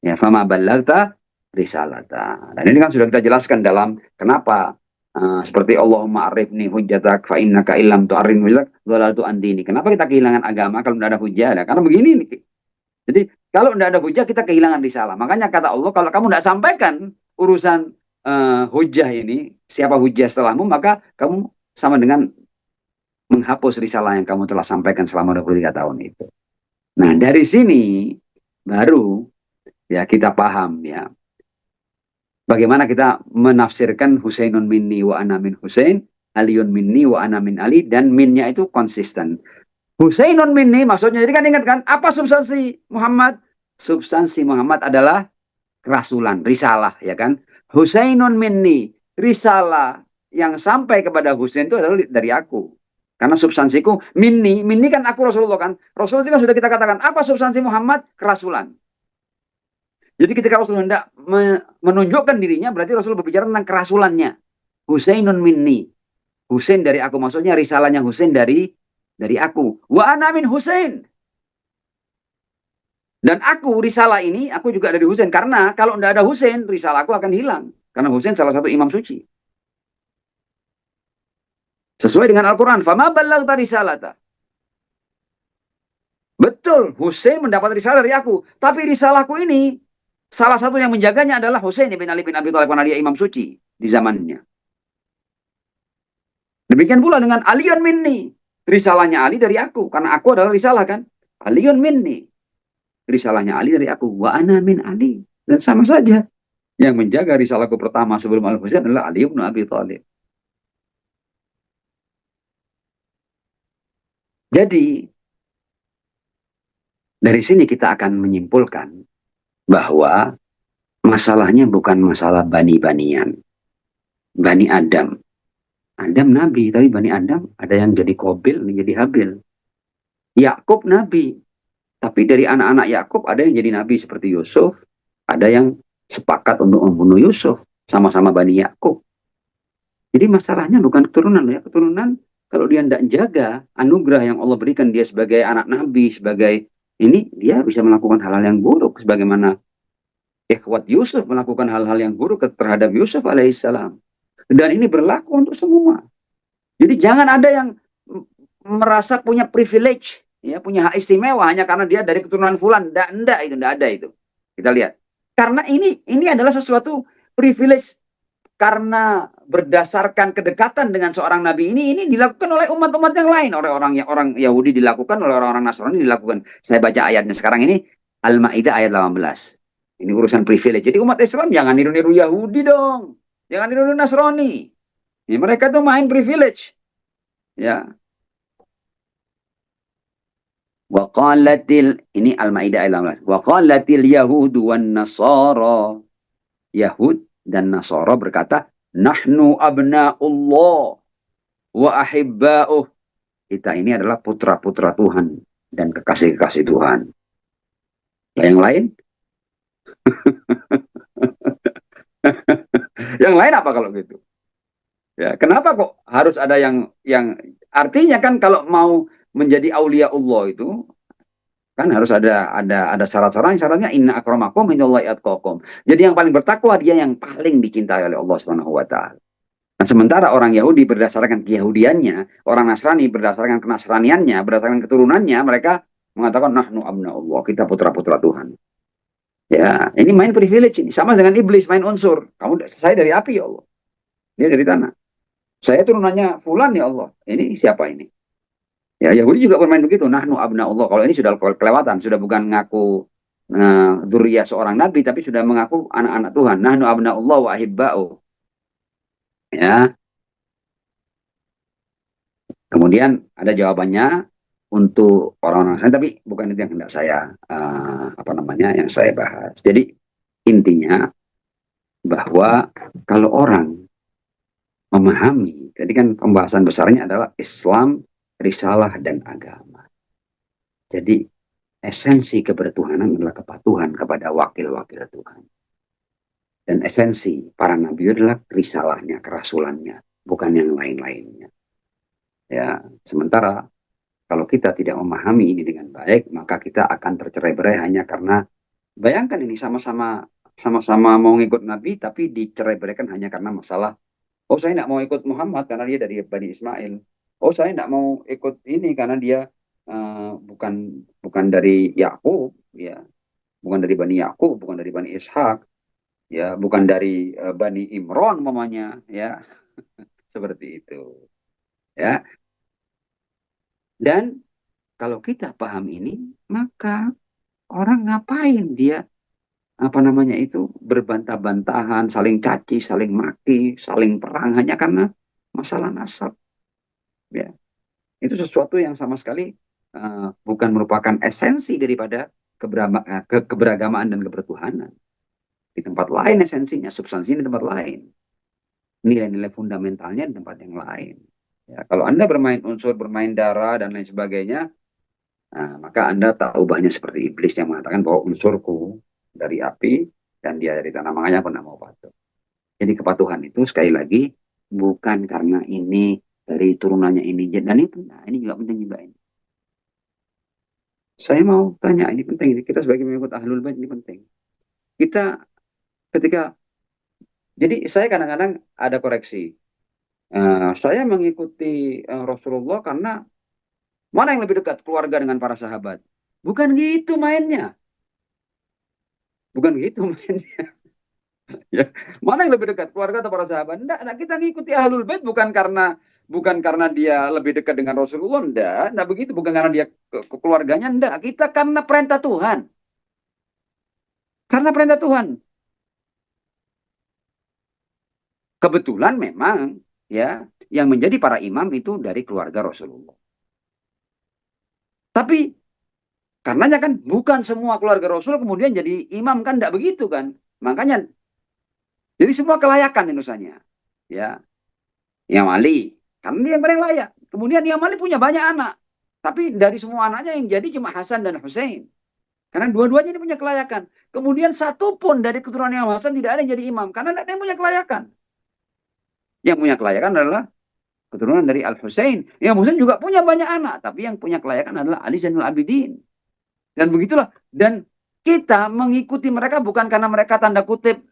Ya, fama ballaghta risalata. Dan ini kan sudah kita jelaskan dalam kenapa seperti Allahumma arifni hujjatak fa innaka illam tu'arrin hujjatak dhalaltu an dini. Kenapa kita kehilangan agama kalau tidak ada hujjah? Nah, karena begini nih. Jadi kalau tidak ada hujjah kita kehilangan risalah. Makanya kata Allah, kalau kamu tidak sampaikan urusan hujjah ini, siapa hujjah setelahmu, maka kamu sama dengan menghapus risalah yang kamu telah sampaikan selama 23 tahun itu. Nah, dari sini baru ya kita paham ya bagaimana kita menafsirkan Husainun minni wa ana min Husain, Aliun minni wa ana min Ali, dan minnya itu konsisten. Husainun minni maksudnya, jadi kan ingat kan, apa substansi Muhammad? Substansi Muhammad adalah kerasulan, risalah, ya kan? Husainun minni, risalah yang sampai kepada Husain itu adalah dari aku. Karena substansiku, minni kan aku Rasulullah kan. Rasul itu kan sudah kita katakan, apa substansi Muhammad? Kerasulan. Jadi ketika Rasul hendak menunjukkan dirinya, berarti Rasul berbicara tentang kerasulannya. Husainun minni. Husain dari aku, maksudnya risalahnya Husain dari aku. Wa ana min Husain. Dan aku, risalah ini, aku juga dari Husain. Karena kalau tidak ada Husain, risalah aku akan hilang. Karena Husain salah satu imam suci. Sesuai dengan Al-Quran. Fama ballaghta risalata. Betul, Husain mendapat risalah dari aku. Tapi risalahku ini, salah satu yang menjaganya adalah Husain bin Ali bin Abi Thalib, karena dia imam suci di zamannya. Demikian pula dengan Aliun minni. Risalahnya Ali dari aku, karena aku adalah risalah kan. Aliun minni. Risalahnya Ali dari aku. Wa ana min Ali. Dan sama saja. Yang menjaga risalahku pertama sebelum Al-Husain adalah Ali bin Abi Thalib. Jadi, dari sini kita akan menyimpulkan bahwa masalahnya bukan masalah bani-banian. Bani Adam. Adam Nabi, tapi Bani Adam ada yang jadi Qabil, ada yang jadi Habil. Yakub Nabi, tapi dari anak-anak Yakub ada yang jadi Nabi seperti Yusuf, ada yang sepakat untuk membunuh Yusuf, sama-sama Bani Yakub. Jadi masalahnya bukan keturunan ya, keturunan kalau dia tidak jaga anugerah yang Allah berikan dia sebagai anak Nabi, sebagai ini dia bisa melakukan hal-hal yang buruk sebagaimana ikhwat Yusuf melakukan hal-hal yang buruk terhadap Yusuf alaihissalam. Dan ini berlaku untuk semua. Jadi jangan ada yang merasa punya privilege, ya punya hak istimewa hanya karena dia dari keturunan fulan. Enggak itu, enggak ada itu. Kita lihat. Karena ini adalah sesuatu privilege karena berdasarkan kedekatan dengan seorang nabi ini dilakukan oleh umat-umat yang lain, oleh orang Yahudi dilakukan, oleh orang-orang Nasrani dilakukan. Saya baca ayatnya sekarang ini Al-Maidah ayat 18. Ini urusan privilege. Jadi umat Islam jangan niru-niru Yahudi dong. Jangan niru-niru Nasrani. Ya, mereka tuh main privilege. Ya. Waqalatil ini Al-Maidah ayat 18. Waqalatil yahudu wan nasara. Yahud dan Nasara berkata, nahnu abna'ullah wa ahibba'uh. Kita ini adalah putra-putra Tuhan dan kekasih-kekasih Tuhan. Nah, yang lain? Yang lain apa kalau gitu? Ya, kenapa kok harus ada yang artinya kan kalau mau menjadi aulia Allah itu kan harus ada syarat-syaratnya. Syaratnya inna akramakum indallahi atqakum. Jadi yang paling bertakwa dia yang paling dicintai oleh Allah Subhanahu wa taala. Nah, sementara orang Yahudi berdasarkan keyahudiannya, orang Nasrani berdasarkan kenasraniannya, berdasarkan keturunannya, mereka mengatakan nahnu abna'ullah, kita putra-putra Tuhan. Ya, ini main privilege ini sama dengan iblis main unsur. Saya dari api ya Allah. Dia dari tanah. Saya turunannya fulan ya Allah. Ini siapa ini? Ya, Yahudi juga bermain begitu. Nahnu abna'ullah. Kalau ini sudah kelewatan, sudah bukan ngaku zuriyah seorang nabi, tapi sudah mengaku anak-anak Tuhan. Nahnu abna'ullah wa ahibba'u. Ya, kemudian ada jawabannya untuk orang-orang saya, tapi bukan itu yang hendak saya yang saya bahas. Jadi intinya bahwa kalau orang memahami, tadi kan pembahasan besarnya adalah Islam, risalah dan agama. Jadi esensi kebertuhanan adalah kepatuhan kepada wakil-wakil Tuhan. Dan esensi para nabi adalah risalahnya, kerasulannya, bukan yang lain-lainnya. Ya, sementara kalau kita tidak memahami ini dengan baik, maka kita akan tercerai-berai hanya karena bayangkan ini sama-sama mau ngikut Nabi, tapi dicerai-beraikan hanya karena masalah, oh saya tidak mau ikut Muhammad karena dia dari Bani Ismail. Oh saya tidak mau ikut ini karena dia bukan dari Yakub, ya, bukan dari Bani Yakub, bukan dari Bani Ishak, ya, bukan dari Bani Imron, mamanya, ya, seperti itu, ya. Dan kalau kita paham ini, maka orang ngapain dia berbantah-bantahan, saling caci, saling maki, saling perang hanya karena masalah nasab. Ya, itu sesuatu yang sama sekali bukan merupakan esensi daripada keberagamaan dan kebertuhanan. Di tempat lain esensinya, substansinya di tempat lain. Nilai-nilai fundamentalnya di tempat yang lain. Ya, kalau Anda bermain unsur, bermain darah, dan lain sebagainya, maka Anda tak ubahnya seperti iblis yang mengatakan bahwa unsurku dari api dan dia dari tanah, makanya aku tidak mau patuh. Jadi kepatuhan itu sekali lagi bukan karena ini dari turunannya ini dan itu. Nah, ini juga penting juga ini. Saya mau tanya, ini penting ini. Kita sebagai mengikut Ahlul Bait ini penting. Kita ketika jadi saya kadang-kadang ada koreksi. Saya mengikuti Rasulullah karena mana yang lebih dekat keluarga dengan para sahabat. Bukan gitu mainnya. Bukan gitu mainnya. Ya, mana yang lebih dekat, keluarga atau para sahabat? Enggak, kita ngikuti ahlul bait bukan karena dia lebih dekat dengan Rasulullah, enggak begitu, bukan karena dia keluarganya, enggak. Kita karena perintah Tuhan. Karena perintah Tuhan. Kebetulan memang ya yang menjadi para imam itu dari keluarga Rasulullah. Tapi karenanya kan bukan semua keluarga Rasul kemudian jadi imam, kan enggak begitu kan. Makanya jadi semua kelayakan inusanya. Ya, Imam Ali karena dia yang paling layak. Kemudian Imam Ali punya banyak anak. Tapi dari semua anaknya yang jadi cuma Hasan dan Hussein. Karena dua-duanya ini punya kelayakan. Kemudian satu pun dari keturunan Imam Hasan tidak ada yang jadi imam. Karena tidak ada yang punya kelayakan. Yang punya kelayakan adalah keturunan dari Al-Husain. Imam Husain juga punya banyak anak. Tapi yang punya kelayakan adalah Ali Zainul Abidin. Dan begitulah. Dan kita mengikuti mereka bukan karena mereka tanda kutip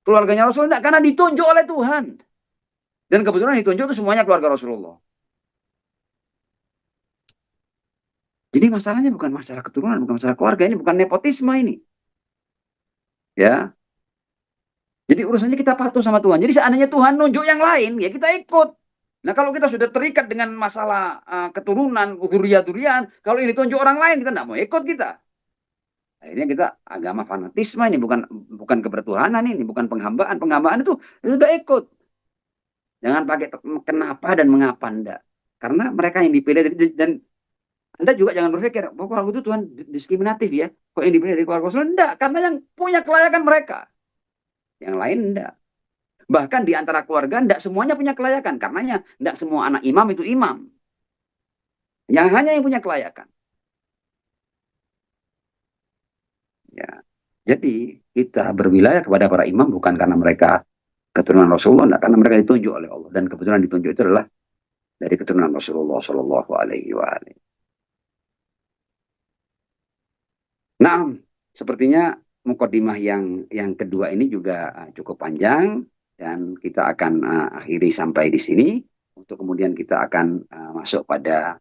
keluarganya Rasul. Tidak, karena ditunjuk oleh Tuhan. Dan kebetulan ditunjuk itu semuanya keluarga Rasulullah. Jadi masalahnya bukan masalah keturunan, bukan masalah keluarga, ini bukan nepotisme ini. Ya. Jadi urusannya kita patuh sama Tuhan. Jadi seandainya Tuhan nunjuk yang lain, ya kita ikut. Nah, kalau kita sudah terikat dengan masalah keturunan, durian, kalau ini tunjuk orang lain, kita tidak mau ikut kita. Akhirnya kita agama fanatisme ini, bukan kebertuhanan ini, bukan penghambaan. Penghambaan itu sudah ikut. Jangan pakai kenapa dan mengapa enggak. Karena mereka yang dipilih dan Anda juga jangan berpikir, bahwa kalau itu Tuhan diskriminatif ya. Kok yang dipilih dari keluarga Rasul? Enggak, karena yang punya kelayakan mereka. Yang lain enggak. Bahkan di antara keluarga enggak semuanya punya kelayakan. Karenanya enggak semua anak imam itu imam. Yang hanya yang punya kelayakan. Ya. Jadi kita berwilayah kepada para imam bukan karena mereka keturunan Rasulullah, enggak, karena mereka ditunjuk oleh Allah. Dan kebetulan ditunjuk itu adalah dari keturunan Rasulullah Shallallahu Alaihi Wasallam. Nah, sepertinya mukadimah yang kedua ini juga cukup panjang dan kita akan akhiri sampai di sini untuk kemudian kita akan masuk pada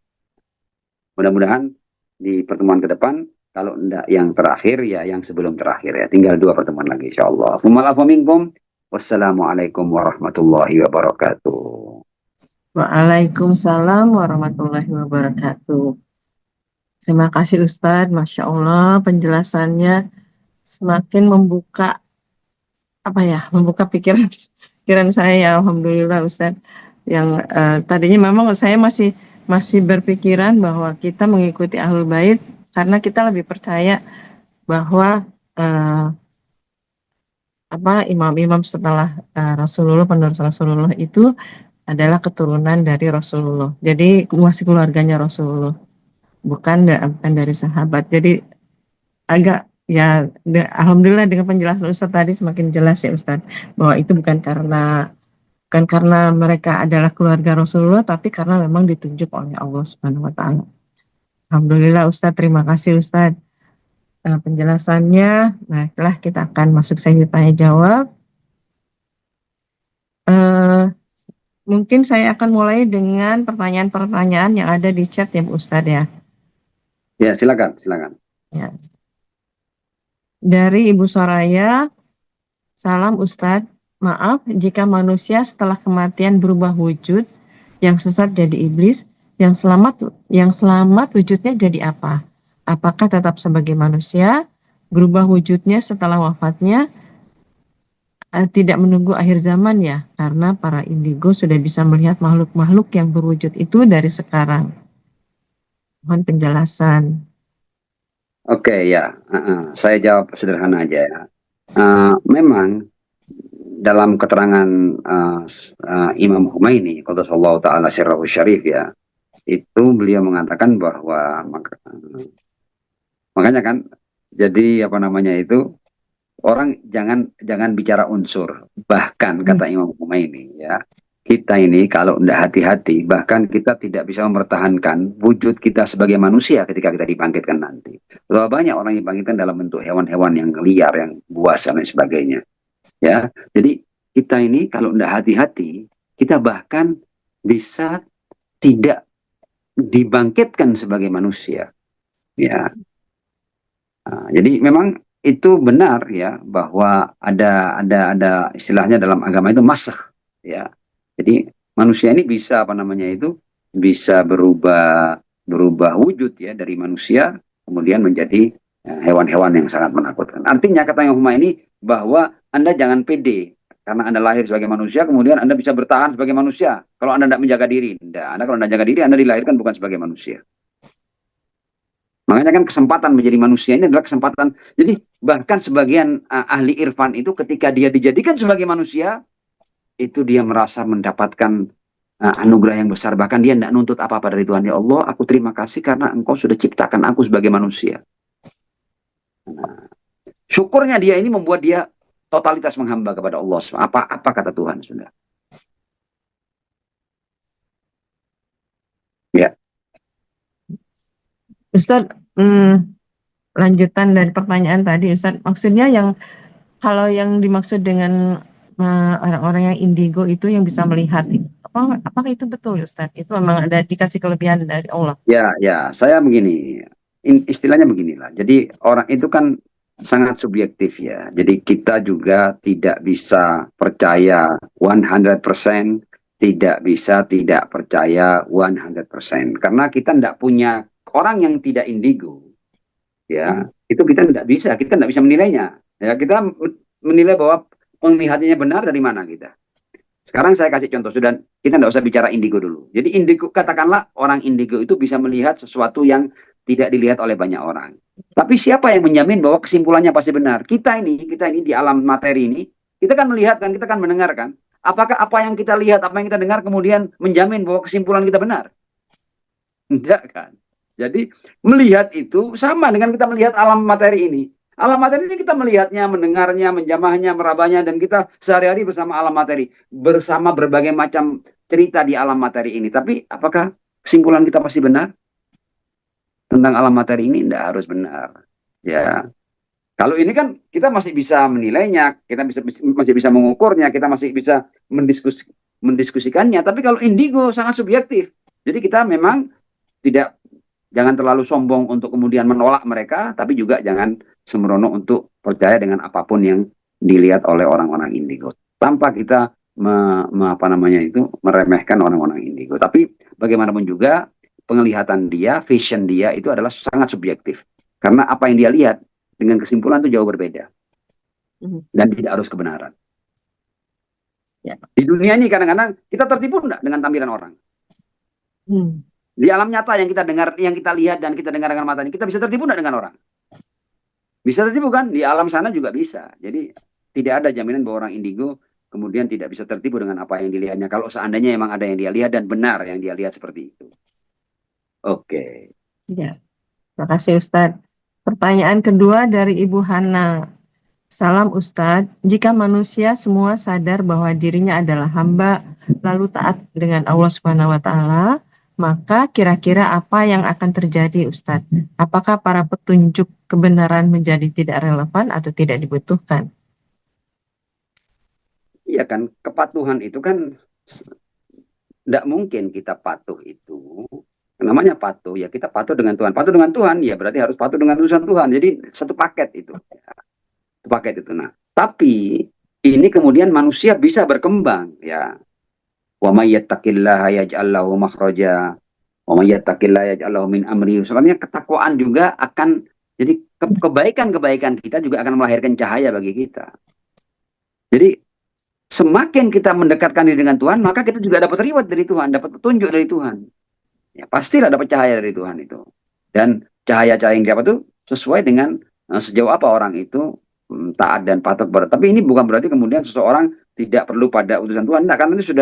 mudah-mudahan di pertemuan ke depan kalau enggak yang terakhir ya yang sebelum terakhir ya tinggal 2 pertemuan lagi insyaallah. Wassalamualaikum warahmatullahi wabarakatuh. Waalaikumsalam warahmatullahi wabarakatuh. Terima kasih Ustadz, Masya Allah penjelasannya semakin membuka membuka pikiran saya. Alhamdulillah Ustadz. Yang tadinya memang saya masih berpikiran bahwa kita mengikuti Ahlul Bait karena kita lebih percaya bahwa imam-imam setelah Rasulullah, penerus Rasulullah itu adalah keturunan dari Rasulullah. Jadi masih keluarganya Rasulullah, bukan dari sahabat. Jadi agak alhamdulillah dengan penjelasan Ustaz tadi semakin jelas ya Ustaz bahwa itu bukan karena mereka adalah keluarga Rasulullah, tapi karena memang ditunjuk oleh Allah Subhanahu wa taala. Alhamdulillah Ustaz, terima kasih Ustaz penjelasannya. Nah, setelah kita akan masuk sesi tanya jawab. Mungkin saya akan mulai dengan pertanyaan-pertanyaan yang ada di chat ya Ustaz ya. Ya, silakan. Ya. Dari Ibu Soraya, salam Ustadz, maaf jika manusia setelah kematian berubah wujud, yang sesat jadi iblis, yang selamat wujudnya jadi apa? Apakah tetap sebagai manusia, berubah wujudnya setelah wafatnya, tidak menunggu akhir zaman ya? Karena para indigo sudah bisa melihat makhluk-makhluk yang berwujud itu dari sekarang. Mohon penjelasan. Oke, ya, saya jawab sederhana aja ya. Memang dalam keterangan Imam Khomeini, Qaddasallahu Ta'ala Sirrahu Syarif ya, itu beliau mengatakan bahwa makanya kan, jadi apa namanya itu, orang jangan bicara unsur. Bahkan kata Imam Khomeini ya, kita ini kalau tidak hati-hati, bahkan kita tidak bisa mempertahankan wujud kita sebagai manusia ketika kita dibangkitkan nanti. Berapa banyak orang yang dibangkitkan dalam bentuk hewan-hewan yang liar, yang buas dan lain sebagainya. Ya, jadi kita ini kalau tidak hati-hati, kita bahkan bisa tidak dibangkitkan sebagai manusia. Ya, jadi memang itu benar ya bahwa ada istilahnya dalam agama itu masakh ya. Jadi manusia ini bisa apa namanya itu bisa berubah wujud ya dari manusia kemudian menjadi hewan-hewan yang sangat menakutkan. Artinya kata yang Huma ini bahwa Anda jangan pede karena Anda lahir sebagai manusia kemudian Anda bisa bertahan sebagai manusia. Kalau Anda tidak menjaga diri, tidak. Anda kalau tidak jaga diri Anda dilahirkan bukan sebagai manusia. Makanya kan kesempatan menjadi manusia ini adalah kesempatan. Jadi bahkan sebagian ahli irfan itu ketika dia dijadikan sebagai manusia, itu dia merasa mendapatkan anugerah yang besar. Bahkan dia tidak nuntut apa-apa dari Tuhan. Ya Allah, aku terima kasih karena engkau sudah ciptakan aku sebagai manusia. Nah, syukurnya dia ini membuat dia totalitas menghamba kepada Allah. Apa kata Tuhan sudah. Ya. Ustaz, lanjutan dari pertanyaan tadi, Ustaz, maksudnya kalau yang dimaksud dengan orang-orang yang indigo itu yang bisa melihat, apakah itu betul, Ustaz? Itu memang ada dikasih kelebihan dari Allah? Ya, saya begini, istilahnya beginilah. Jadi orang itu kan sangat subjektif ya. Jadi kita juga tidak bisa percaya 100%, tidak bisa tidak percaya 100%. Karena kita tidak punya orang yang tidak indigo, ya. Itu kita tidak bisa menilainya. Ya, kita menilai bahwa penglihatannya benar dari mana kita. Sekarang saya kasih contoh, sudah kita tidak usah bicara indigo dulu. Jadi indigo, katakanlah orang indigo itu bisa melihat sesuatu yang tidak dilihat oleh banyak orang. Tapi siapa yang menjamin bahwa kesimpulannya pasti benar? Kita ini di alam materi ini, kita kan melihat kan, kita kan mendengar kan. Apakah apa yang kita lihat, apa yang kita dengar kemudian menjamin bahwa kesimpulan kita benar? Tidak kan. Jadi melihat itu sama dengan kita melihat alam materi ini. Alam materi ini kita melihatnya, mendengarnya, menjamahnya, merabanya, dan kita sehari-hari bersama alam materi. Bersama berbagai macam cerita di alam materi ini. Tapi apakah kesimpulan kita pasti benar? Tentang alam materi ini tidak harus benar. Ya. Kalau ini kan kita masih bisa menilainya, kita masih bisa mengukurnya, kita masih bisa mendiskusikannya. Tapi kalau indigo sangat subjektif. Jadi kita memang jangan terlalu sombong untuk kemudian menolak mereka, tapi juga jangan sembrono untuk percaya dengan apapun yang dilihat oleh orang-orang indigo. Tanpa kita meremehkan orang-orang indigo. Tapi bagaimanapun juga penglihatan dia, vision dia itu adalah sangat subjektif. Karena apa yang dia lihat dengan kesimpulan itu jauh berbeda. Dan tidak harus kebenaran. Ya. Di dunia ini kadang-kadang kita tertipu enggak dengan tampilan orang? Di alam nyata yang kita dengar, yang kita lihat dan kita dengar dengan mata ini, kita bisa tertipu enggak dengan orang? Bisa tertipu kan? Di alam sana juga bisa. Jadi tidak ada jaminan bahwa orang indigo kemudian tidak bisa tertipu dengan apa yang dilihatnya. Kalau seandainya memang ada yang dia lihat dan benar yang dia lihat seperti itu. Oke. Ya, terima kasih Ustadz. Pertanyaan kedua dari Ibu Hana. Salam Ustadz, jika manusia semua sadar bahwa dirinya adalah hamba, lalu taat dengan Allah Subhanahu wa Ta'ala, maka kira-kira apa yang akan terjadi Ustadz? Apakah para petunjuk kebenaran menjadi tidak relevan atau tidak dibutuhkan? Iya kan, kepatuhan itu kan tidak mungkin kita patuh itu. Namanya patuh, ya kita patuh dengan Tuhan. Patuh dengan Tuhan, ya berarti harus patuh dengan urusan Tuhan. Jadi satu paket itu. Paket itu. Nah, tapi ini kemudian manusia bisa berkembang ya. Wa may yattaqillaha yaj'al lahu makhraja wa may yattaqillaha yaj'al lahu min amri. Sebenarnya ketakwaan juga akan jadi kebaikan-kebaikan kita juga akan melahirkan cahaya bagi kita. Jadi semakin kita mendekatkan diri dengan Tuhan, maka kita juga dapat reward dari Tuhan, dapat petunjuk dari Tuhan. Ya, pastilah dapat cahaya dari Tuhan itu. Dan cahaya-cahaya yang dapat itu sesuai dengan sejauh apa orang itu taat dan patuh kepada. Tapi ini bukan berarti kemudian seseorang tidak perlu pada utusan Tuhan. Nah, karena itu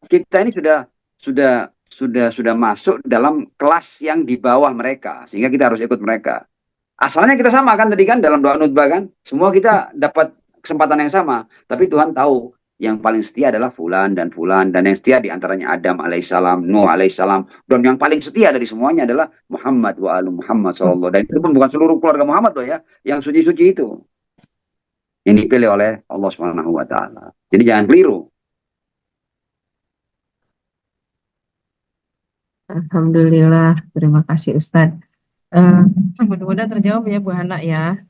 kita ini sudah masuk dalam kelas yang di bawah mereka, sehingga kita harus ikut mereka. Asalnya kita sama kan tadi kan dalam doa nutbah kan, semua kita dapat kesempatan yang sama. Tapi Tuhan tahu yang paling setia adalah fulan, dan yang setia diantaranya Adam alaihissalam, Nuh alaihissalam, dan yang paling setia dari semuanya adalah Muhammad wa alu Muhammad sallallahu. Dan itu pun bukan seluruh keluarga Muhammad loh ya, yang suci-suci itu yang dipilih oleh Allah Subhanahu wa Ta'ala. Jadi jangan keliru. Alhamdulillah, terima kasih Ustadz. Mudah-mudahan terjawab ya Bu Hana ya.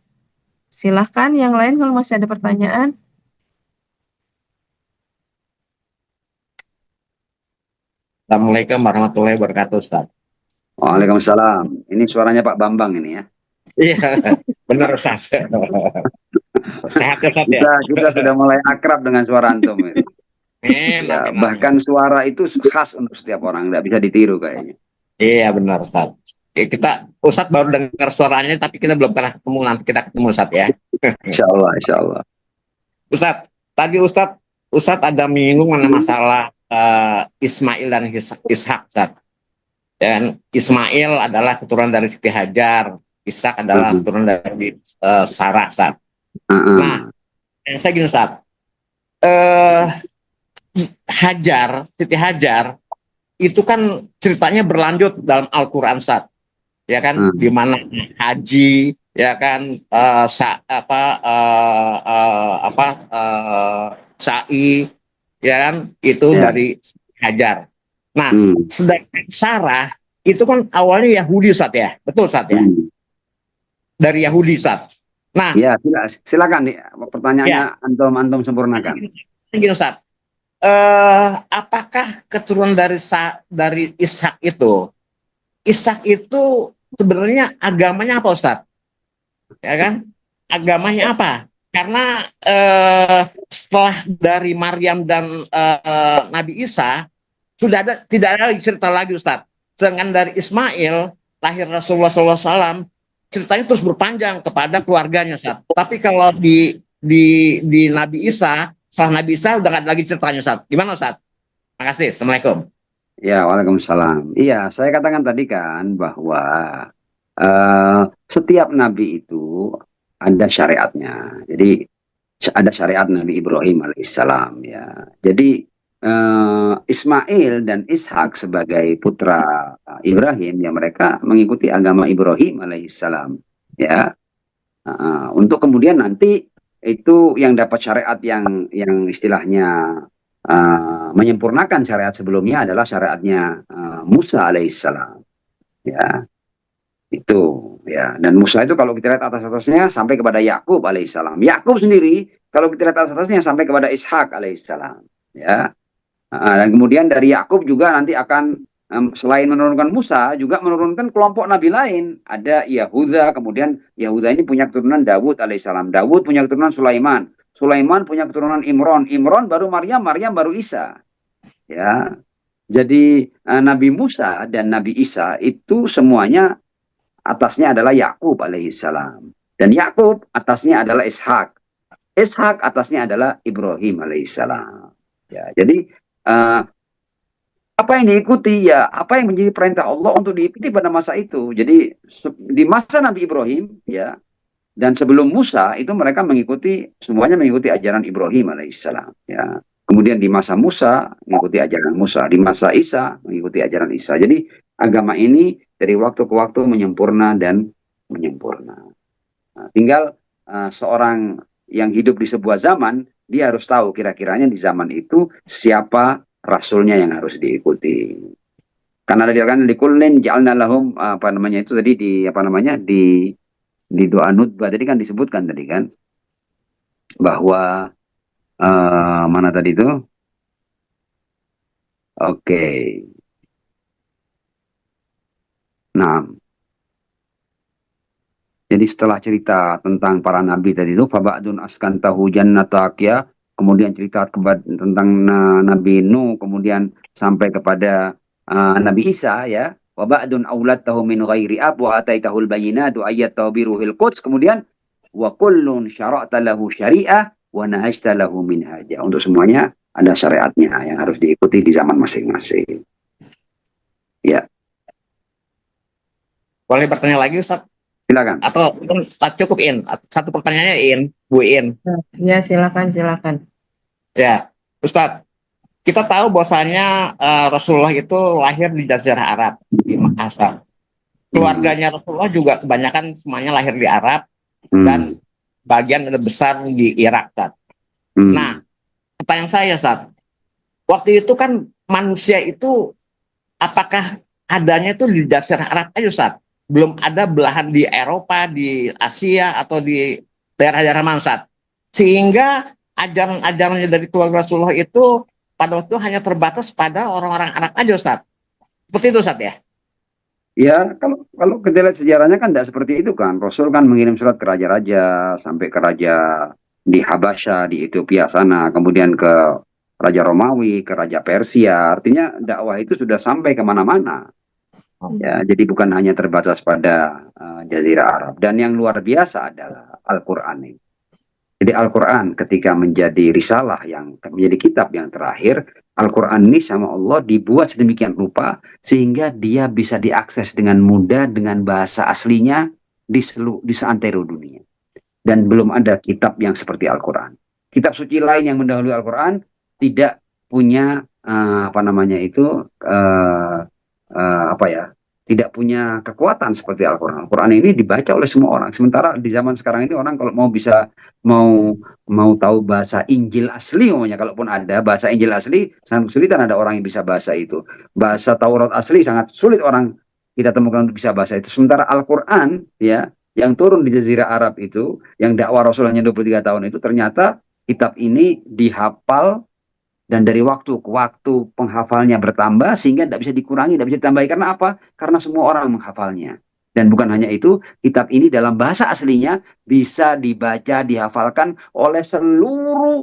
Silahkan yang lain kalau masih ada pertanyaan. Assalamualaikum warahmatullahi wabarakatuh, Ustaz. Waalaikumsalam. Ini suaranya Pak Bambang ini ya. Iya, benar, Ustaz. Sehat ya, Ustaz ya? Kita sudah mulai akrab dengan suara antum ini. Amin, Ya, amin, amin. bahkan suara itu khas untuk setiap orang, nggak bisa ditiru kayaknya. Iya, benar, Ustaz. Kita, Ustaz baru dengar suaranya, tapi kita belum pernah ketemu. Nanti kita ketemu, Ustaz ya. Insya Allah, insya Allah. Ustaz, tadi Ustaz ada menyinggung mengenai masalah Ismail dan Ishak, Ustaz. Dan Ismail adalah keturunan dari Siti Hajar, Ishak adalah keturunan dari Sarah, Ustaz. Nah, saya gini, Ustaz. Siti Hajar itu kan ceritanya berlanjut dalam Al-Qur'an, Ustaz. Ya kan, di mana haji, ya kan, sa'i, ya kan, itu dari Hajar. Nah, sedangkan Sarah itu kan awalnya Yahudi, Ustaz ya, betul, Ustaz ya, dari Yahudi, Ustaz. Nah, ya, silakan nih pertanyaannya, antum sempurnakan. Gini, Ustaz, apakah keturunan dari Ishak itu sebenarnya agamanya apa, Ustaz? Ya kan? Agamanya apa? Karena setelah dari Maryam dan Nabi Isa tidak ada cerita lagi, Ustaz. Sedangkan dari Ismail lahir Rasulullah SAW, ceritanya terus berpanjang kepada keluarganya, Ustaz. Tapi kalau di Nabi Isa, setelah Nabi Isa udah nggak ada lagi ceritanya, Ustaz. Gimana, Ustaz? Makasih. Assalamualaikum. Ya, waalaikumsalam. Iya, saya katakan tadi kan bahwa setiap nabi itu ada syariatnya. Jadi ada syariat Nabi Ibrahim alaihissalam ya. Jadi Ismail dan Ishak sebagai putra Ibrahim ya, mereka mengikuti agama Ibrahim alaihissalam ya. Untuk kemudian nanti itu yang dapat syariat yang istilahnya menyempurnakan syariat sebelumnya adalah syariatnya Musa alaihissalam ya, itu ya. Dan Musa itu kalau kita lihat atasnya sampai kepada Yakub alaihissalam. Yakub sendiri kalau kita lihat atasnya sampai kepada Ishak alaihissalam ya. Dan kemudian dari Yakub juga nanti akan selain menurunkan Musa juga menurunkan kelompok nabi lain. Ada Yahuda, kemudian Yahuda ini punya keturunan Dawud alaihissalam. Dawud punya keturunan Sulaiman. Sulaiman punya keturunan Imron. Imron baru Maryam, Maryam baru Isa. Ya. Jadi Nabi Musa dan Nabi Isa itu semuanya atasnya adalah Yakub alaihissalam. Dan Yakub atasnya adalah Ishak. Ishak atasnya adalah Ibrahim alaihissalam. Ya, jadi apa yang diikuti ya, apa yang menjadi perintah Allah untuk diikuti pada masa itu. Jadi di masa Nabi Ibrahim ya, dan sebelum Musa itu mereka semuanya mengikuti ajaran Ibrahim alaihissalam ya. Kemudian di masa Musa mengikuti ajaran Musa, di masa Isa mengikuti ajaran Isa. Jadi agama ini dari waktu ke waktu menyempurna dan menyempurna. Nah, tinggal seorang yang hidup di sebuah zaman, dia harus tahu kira-kiranya di zaman itu siapa rasulnya yang harus diikuti. Karena ada dikatakan likullin ja'alna lahum apa namanya itu tadi di doa nutbah tadi kan disebutkan tadi kan bahwa mana tadi itu? Oke. Nah, jadi setelah cerita tentang para nabi tadi itu, faba'dun askantahu jannatak ya, kemudian cerita tentang Nabi Nuh, kemudian sampai kepada Nabi Isa ya, wa ba'dun auladtahu min ghairi ab wa ataitahul bayyinatu ayyatahu biruhil quds, kemudian wa kullun syara'ta lahu syari'ah wa nahajta lahu minhaja. Untuk semuanya ada syariatnya yang harus diikuti di zaman masing-masing. Ya. Boleh bertanya lagi, Ustaz? Silakan. Atau cukup In? Satu pertanyaannya In, Bu In. Ya, silakan. Ya, Ustaz. Kita tahu bahwasanya Rasulullah itu lahir di Jazirah Arab, di Makassar. Keluarganya Rasulullah juga kebanyakan semuanya lahir di Arab dan bagian besar di Irak, Ustaz. Nah, pertanyaan saya, Ustaz, waktu itu kan manusia itu apakah adanya itu di Jazirah Arab aja, Ustaz? Belum ada belahan di Eropa, di Asia, atau di daerah-daerah mana Ustaz? Sehingga ajaran-ajarannya dari keluarga Rasulullah itu pada waktu itu hanya terbatas pada orang-orang Arab aja Ustaz. Seperti itu Ustaz ya? Ya, kalau kita lihat sejarahnya kan tidak seperti itu kan. Rasul kan mengirim surat ke raja-raja, sampai ke raja di Habasya, di Ethiopia sana, kemudian ke Raja Romawi, ke Raja Persia. Artinya dakwah itu sudah sampai kemana-mana. Ya, jadi bukan hanya terbatas pada Jazirah Arab. Dan yang luar biasa adalah Al-Quran ini. Jadi Al-Quran ketika menjadi risalah, yang menjadi kitab yang terakhir, Al-Quran ini sama Allah dibuat sedemikian rupa sehingga dia bisa diakses dengan mudah dengan bahasa aslinya di seantero dunia. Dan belum ada kitab yang seperti Al-Quran. Kitab suci lain yang mendahului Al-Quran tidak punya tidak punya kekuatan seperti Al-Quran. Al-Quran ini dibaca oleh semua orang. Sementara di zaman sekarang ini orang kalau mau tahu bahasa Injil asli, umumnya kalaupun ada bahasa Injil asli, sangat kesulitan ada orang yang bisa bahasa itu. Bahasa Taurat asli sangat sulit orang kita temukan untuk bisa bahasa itu. Sementara Al-Quran ya, yang turun di Jazirah Arab itu, yang dakwah Rasul hanya 23 tahun itu, ternyata kitab ini dihafal. Dan dari waktu ke waktu penghafalnya bertambah sehingga tidak bisa dikurangi, tidak bisa ditambahi. Karena apa? Karena semua orang menghafalnya. Dan bukan hanya itu, kitab ini dalam bahasa aslinya bisa dibaca, dihafalkan oleh seluruh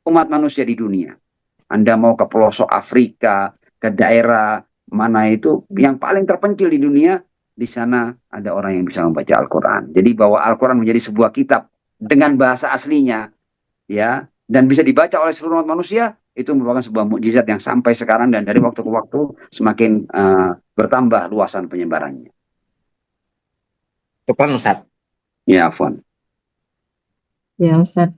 umat manusia di dunia. Anda mau ke pelosok Afrika, ke daerah mana itu yang paling terpencil di dunia, di sana ada orang yang bisa membaca Al-Quran. Jadi bahwa Al-Quran menjadi sebuah kitab dengan bahasa aslinya, ya, dan bisa dibaca oleh seluruh umat manusia, itu merupakan sebuah mukjizat yang sampai sekarang dan dari waktu ke waktu semakin bertambah luasan penyebarannya. Syukran Ustaz. Ya, Afwan. Ya, Ustaz.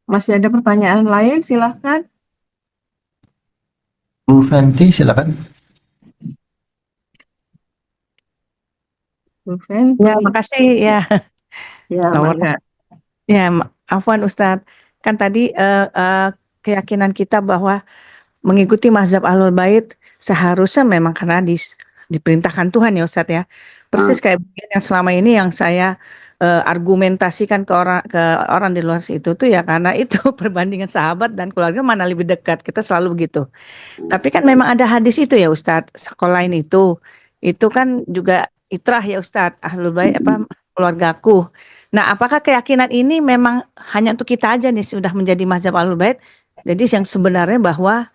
Masih ada pertanyaan lain? Silahkan. Bu Fenty, silakan. Bu Fenty. Ya, makasih ya. Ya, Nomor. Mangga. Ya, Afwan Ustadz. Kan tadi keyakinan kita bahwa mengikuti mazhab Ahlul Bait seharusnya memang karena diperintahkan Tuhan ya Ustadz ya. Persis kayak yang selama ini yang saya argumentasikan ke orang di luar situ tuh ya karena itu perbandingan sahabat dan keluarga mana lebih dekat. Kita selalu begitu. Tapi kan memang ada hadis itu ya Ustadz. Sekolahin itu kan juga itrah ya Ustadz. Ahlul Bait keluargaku. Nah, apakah keyakinan ini memang hanya untuk kita aja nih sudah menjadi mazhab Ahlul Bait? Jadi yang sebenarnya bahwa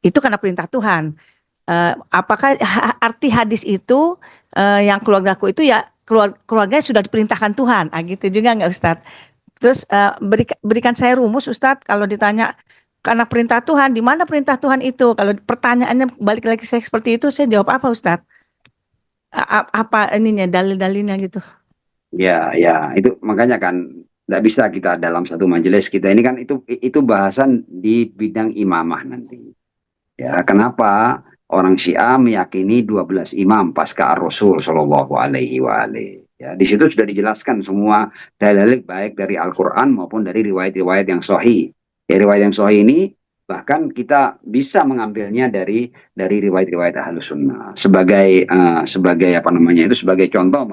itu karena perintah Tuhan. Apakah arti hadis itu yang keluargaku itu ya keluarganya sudah diperintahkan Tuhan? Gitu juga nggak Ustadz? Terus berikan saya rumus Ustadz kalau ditanya karena perintah Tuhan, di mana perintah Tuhan itu? Kalau pertanyaannya balik lagi saya seperti itu, saya jawab apa Ustadz? Apa ininya dalil-dalilnya gitu? Ya, itu makanya kan tidak bisa kita dalam satu majelis kita ini kan itu bahasan di bidang imamah nanti. Ya, kenapa orang Syiah meyakini 12 imam pasca Rasul Shallallahu Alaihi Wasallam? Ya, di situ sudah dijelaskan semua dalil baik dari Al-Quran maupun dari riwayat-riwayat yang sahih. Ya, riwayat yang sahih ini bahkan kita bisa mengambilnya dari riwayat-riwayat Ahlus Sunnah sebagai sebagai contoh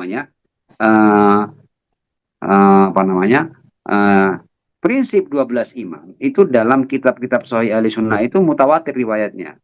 prinsip 12 imam itu dalam kitab-kitab Sahih Ahli Sunnah itu mutawatir riwayatnya.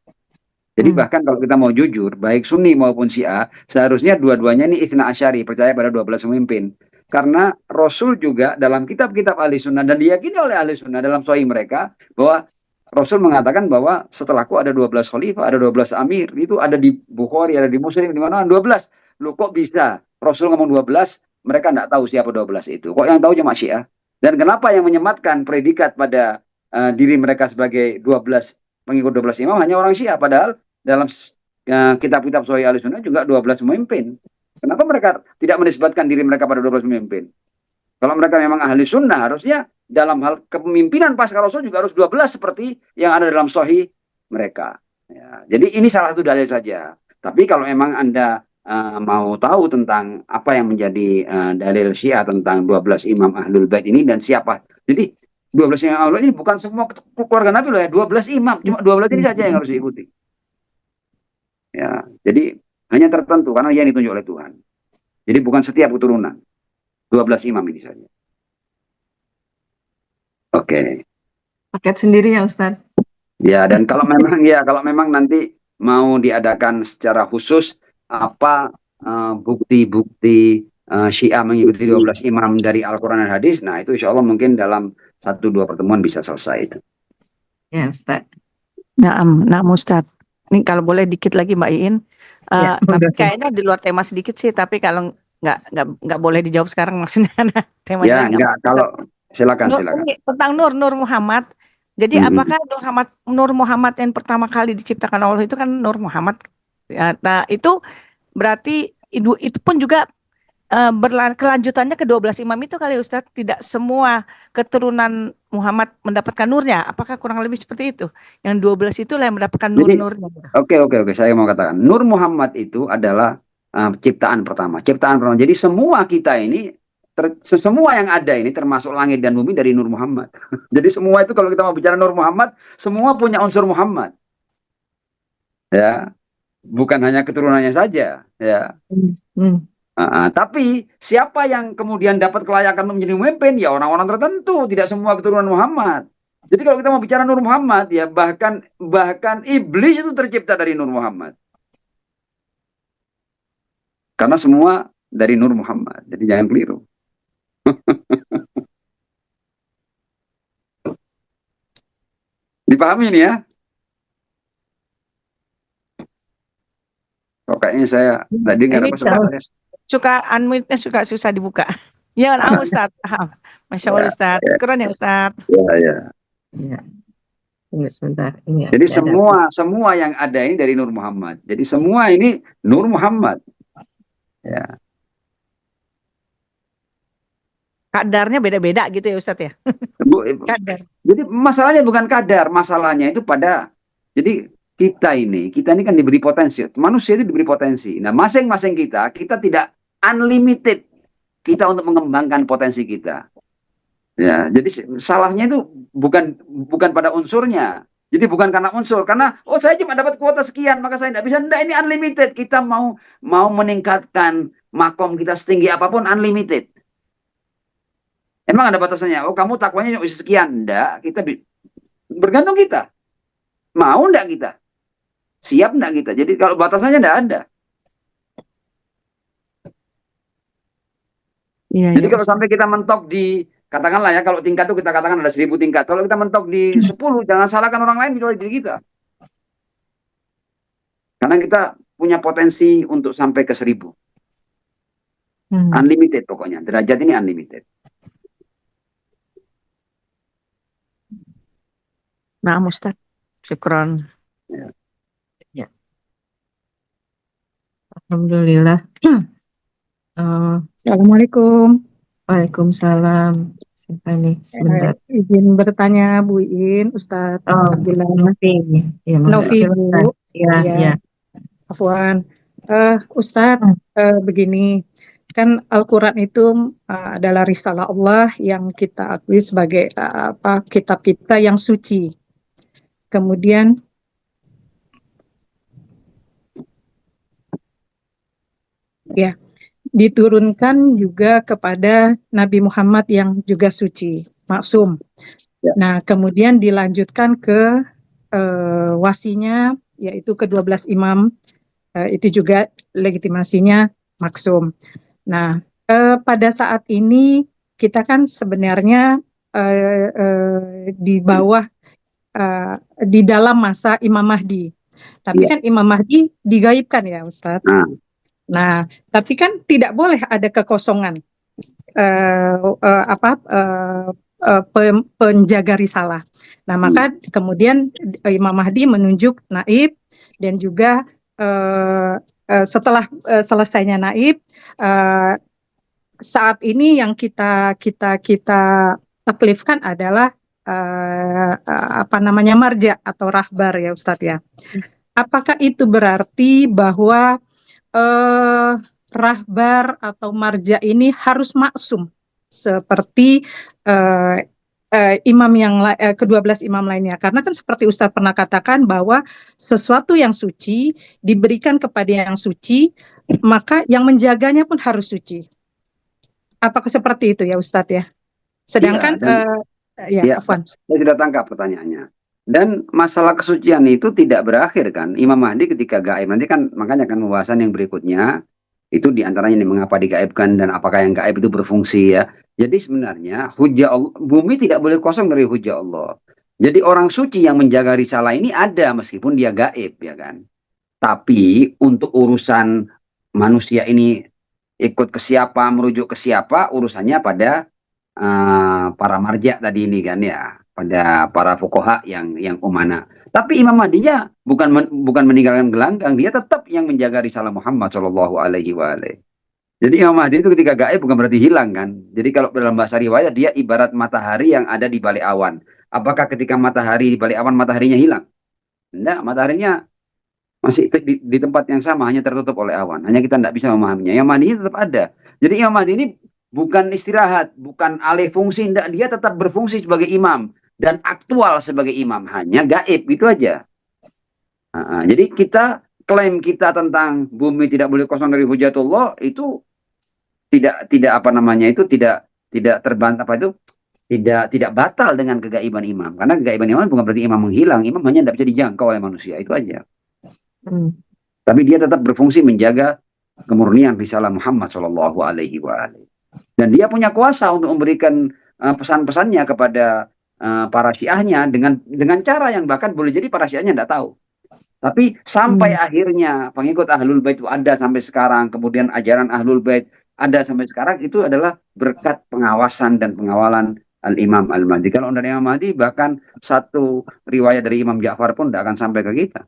Jadi bahkan kalau kita mau jujur, baik Sunni maupun Syiah, seharusnya dua-duanya ini Itsna Asyari, percaya pada 12 pemimpin. Karena Rasul juga dalam kitab-kitab Ahli Sunnah dan diyakini oleh Ahli Sunnah dalam Sahih mereka bahwa Rasul mengatakan bahwa setelahku ada 12 khalifah, ada 12 amir. Itu ada di Bukhari, ada di Muslim, di mana 12. Loh kok bisa? Rasul ngomong 12, mereka tidak tahu siapa 12 itu. Kok yang tahu cuma Syiah? Dan kenapa yang menyematkan predikat pada diri mereka sebagai 12 pengikut 12 imam hanya orang Syiah? Padahal dalam kitab-kitab Sahih Ahli Sunnah juga 12 pemimpin. Kenapa mereka tidak menisbatkan diri mereka pada 12 pemimpin? Kalau mereka memang ahli sunnah, harusnya dalam hal kepemimpinan pasca Rasul juga harus 12 seperti yang ada dalam Sahih mereka. Ya, jadi ini salah satu dalil saja. Tapi kalau memang Anda mau tahu tentang apa yang menjadi dalil Syiah tentang 12 imam Ahlul Bait ini dan siapa. Jadi 12 imam Ahlul Bait ini bukan semua keluarga Nabi loh ya, 12 imam, cuma 12 ini saja yang harus diikuti. Ya, jadi hanya tertentu karena yang ditunjuk oleh Tuhan. Jadi bukan setiap keturunan. 12 imam ini saja. Oke. Paket sendiri ya Ustadz. Ya, dan kalau memang nanti mau diadakan secara khusus apa bukti-bukti Syiah mengikuti 12 imam dari Al-Quran dan hadis, nah itu insya Allah mungkin dalam 1-2 pertemuan bisa selesai itu. Ya Ustadz. Nah, Ustadz. Ini kalau boleh dikit lagi Mbak Iin. Ya, Tapi udah. kayaknya di luar tema sedikit sih. Tapi kalau nggak boleh dijawab sekarang maksudnya. Nah, Ya, temanya enggak, kalau silakan. Ini tentang Nur Muhammad. Jadi apakah Nur Muhammad yang pertama kali diciptakan Allah itu kan Nur Muhammad. Ya, nah itu berarti itu pun juga kelanjutannya ke 12 imam itu kali Ustadz, tidak semua keturunan Muhammad mendapatkan nurnya. Apakah kurang lebih seperti itu? Yang 12 itu yang mendapatkan nur-nurnya. Oke. Saya mau katakan, Nur Muhammad itu adalah ciptaan pertama. Jadi semua kita ini, semua yang ada ini termasuk langit dan bumi dari Nur Muhammad. Jadi semua itu kalau kita mau bicara Nur Muhammad, semua punya unsur Muhammad. Ya, bukan hanya keturunannya saja. Ya. Tapi siapa yang kemudian dapat kelayakan untuk menjadi pemimpin? Ya orang-orang tertentu, tidak semua keturunan Muhammad. Jadi kalau kita mau bicara Nur Muhammad, ya bahkan iblis itu tercipta dari Nur Muhammad. Karena semua dari Nur Muhammad. Jadi jangan keliru. Dipahami ini ya? Kok kayaknya saya tadi nggak dapat suara. Suka unmute-nya suka susah dibuka. Ya, Ustaz. Masya Allah Ustaz. Syukuran ya Ustaz. Ya. Tunggu sebentar. Ini jadi semua yang ada ini dari Nur Muhammad. Jadi semua ini Nur Muhammad. Ya. Kadarnya beda-beda gitu ya Ustaz ya. Kadar. Jadi masalahnya bukan kadar, masalahnya itu pada jadi kita ini kan diberi potensi. Manusia itu diberi potensi. Nah, masing-masing kita tidak unlimited kita untuk mengembangkan potensi kita. Ya, jadi salahnya itu bukan pada unsurnya. Jadi bukan karena unsur, karena saya cuma dapat kuota sekian, maka saya tidak bisa. Enggak, ini unlimited. Kita mau meningkatkan makom kita setinggi apapun unlimited. Emang ada batasannya. Kamu takwanya cuma sekian. Enggak, kita bergantung kita. Mau enggak kita? Siap enggak kita? Jadi kalau batasannya enggak ada. Jadi kalau sampai kita mentok di, katakanlah ya, kalau tingkat itu kita katakan ada 1000 tingkat. Kalau kita mentok di 10, jangan salahkan orang lain kecuali diri kita. Karena kita punya potensi untuk sampai ke 1000. Unlimited pokoknya. Derajat ini unlimited. Nah, Ustaz. Syukron. Ya. Alhamdulillah. Assalamualaikum. Waalaikumsalam. Siapa nih? Sebentar. Izin bertanya Bu Iin, Ustadz Abdillah. Novi, Bu. Ya. Afwan. Ustadz, begini, kan Al-Quran itu adalah risalah Allah yang kita akui sebagai kitab kita yang suci. Kemudian ya, diturunkan juga kepada Nabi Muhammad yang juga suci, maksum. Nah, kemudian dilanjutkan ke wasinya, yaitu ke-12 imam, itu juga legitimasinya maksum. Nah, pada saat ini kita kan sebenarnya di bawah, di dalam masa Imam Mahdi. Tapi kan Imam Mahdi digaibkan ya Ustadz. Nah, tapi kan tidak boleh ada kekosongan penjaga risalah. Nah, maka kemudian Imam Mahdi menunjuk naib, dan juga setelah selesainya naib, saat ini yang kita taklifkan adalah marja atau rahbar ya Ustadz ya. Apakah itu berarti bahwa rahbar atau marja ini harus maksum seperti imam yang ke-12 imam lainnya? Karena kan seperti Ustadz pernah katakan bahwa sesuatu yang suci diberikan kepada yang suci, maka yang menjaganya pun harus suci. Apakah seperti itu ya Ustadz ya? Iya, Sedangkan dan ya ya, Afwan. saya sudah tangkap pertanyaannya. Dan masalah kesucian itu tidak berakhir kan. Imam Mahdi ketika gaib nanti kan, makanya kan pembahasan yang berikutnya itu diantaranya nih, mengapa digaibkan dan apakah yang gaib itu berfungsi ya. Jadi sebenarnya hujah Allah, bumi tidak boleh kosong dari hujah Allah. Jadi orang suci yang menjaga risalah ini ada meskipun dia gaib ya kan. Tapi untuk urusan manusia ini ikut ke siapa, merujuk ke siapa, urusannya pada para marja tadi ini kan ya, pada para fuqaha yang umana. Tapi Imam Mahdinya bukan meninggalkan gelanggang, dia tetap yang menjaga risalah Muhammad Shallallahu Alaihi Wasallam. Jadi Imam Mahdi itu ketika gaib bukan berarti hilang kan. Jadi kalau dalam bahasa riwayat dia ibarat matahari yang ada di balik awan. Apakah ketika matahari di balik awan mataharinya hilang? Enggak, mataharinya masih di tempat yang sama, hanya tertutup oleh awan. Hanya kita tidak bisa memahaminya. Imam Mahdi tetap ada. Jadi Imam Mahdi ini bukan istirahat, bukan alih fungsi, enggak. Dia tetap berfungsi sebagai imam dan aktual sebagai imam. Hanya gaib, gitu aja. Jadi kita klaim kita tentang bumi tidak boleh kosong dari hujatullah itu tidak apa namanya itu tidak terbantah apa itu tidak batal dengan kegaiban imam. Karena kegaiban imam bukan berarti imam menghilang. Imam hanya tidak bisa dijangkau oleh manusia. Itu aja. Tapi dia tetap berfungsi menjaga kemurnian risalah Muhammad Shallallahu Alaihi Wasallam. Dan dia punya kuasa untuk memberikan pesan-pesannya kepada para syiahnya dengan cara yang bahkan boleh jadi para syiahnya tidak tahu. Tapi sampai akhirnya pengikut Ahlul Bait itu ada sampai sekarang, kemudian ajaran Ahlul Bait ada sampai sekarang, itu adalah berkat pengawasan dan pengawalan Al-Imam Al-Mahdi. Kalau dari Imam Mahdi bahkan satu riwayat dari Imam Ja'far pun tidak akan sampai ke kita.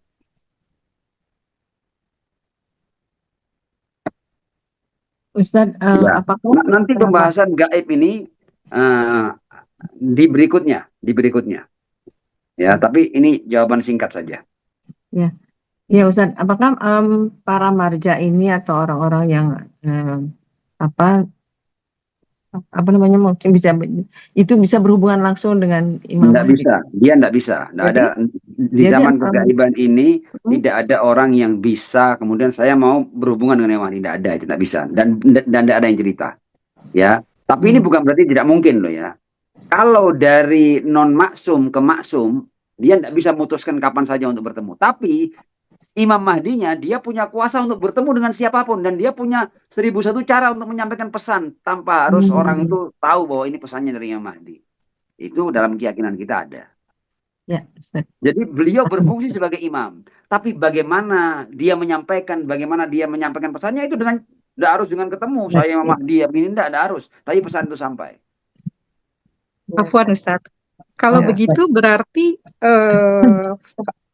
Ustadz, Ya. apakah Nanti pembahasan gaib ini di berikutnya. Ya, tapi ini jawaban singkat saja. Ya, ya Ustadz, apakah para marja ini atau orang-orang yang apa namanya mungkin itu bisa berhubungan langsung dengan Imam Tidak Mahdi? bisa, dia tidak bisa. Tidak Jadi, ada di jadi zaman kegaiban ini tidak ada orang yang bisa kemudian saya mau berhubungan dengan Imam Mahdi. Tidak ada, itu tidak bisa. Dan tidak ada yang cerita. Ya, tapi ini bukan berarti tidak mungkin loh ya. Kalau dari non maksum ke maksum, dia tidak bisa memutuskan kapan saja untuk bertemu. Tapi Imam Mahdinya dia punya kuasa untuk bertemu dengan siapapun dan dia punya 1001 cara untuk menyampaikan pesan tanpa harus orang itu tahu bahwa ini pesannya dari Imam Mahdi. Itu dalam keyakinan kita ada. Ya, Ustaz. Jadi beliau berfungsi sebagai imam. Tapi bagaimana dia menyampaikan pesannya itu tidak harus dengan ketemu saya Imam Mahdi begini, tidak harus. Tapi pesan itu sampai. Afwan Ustadz. Kalau Ya, begitu berarti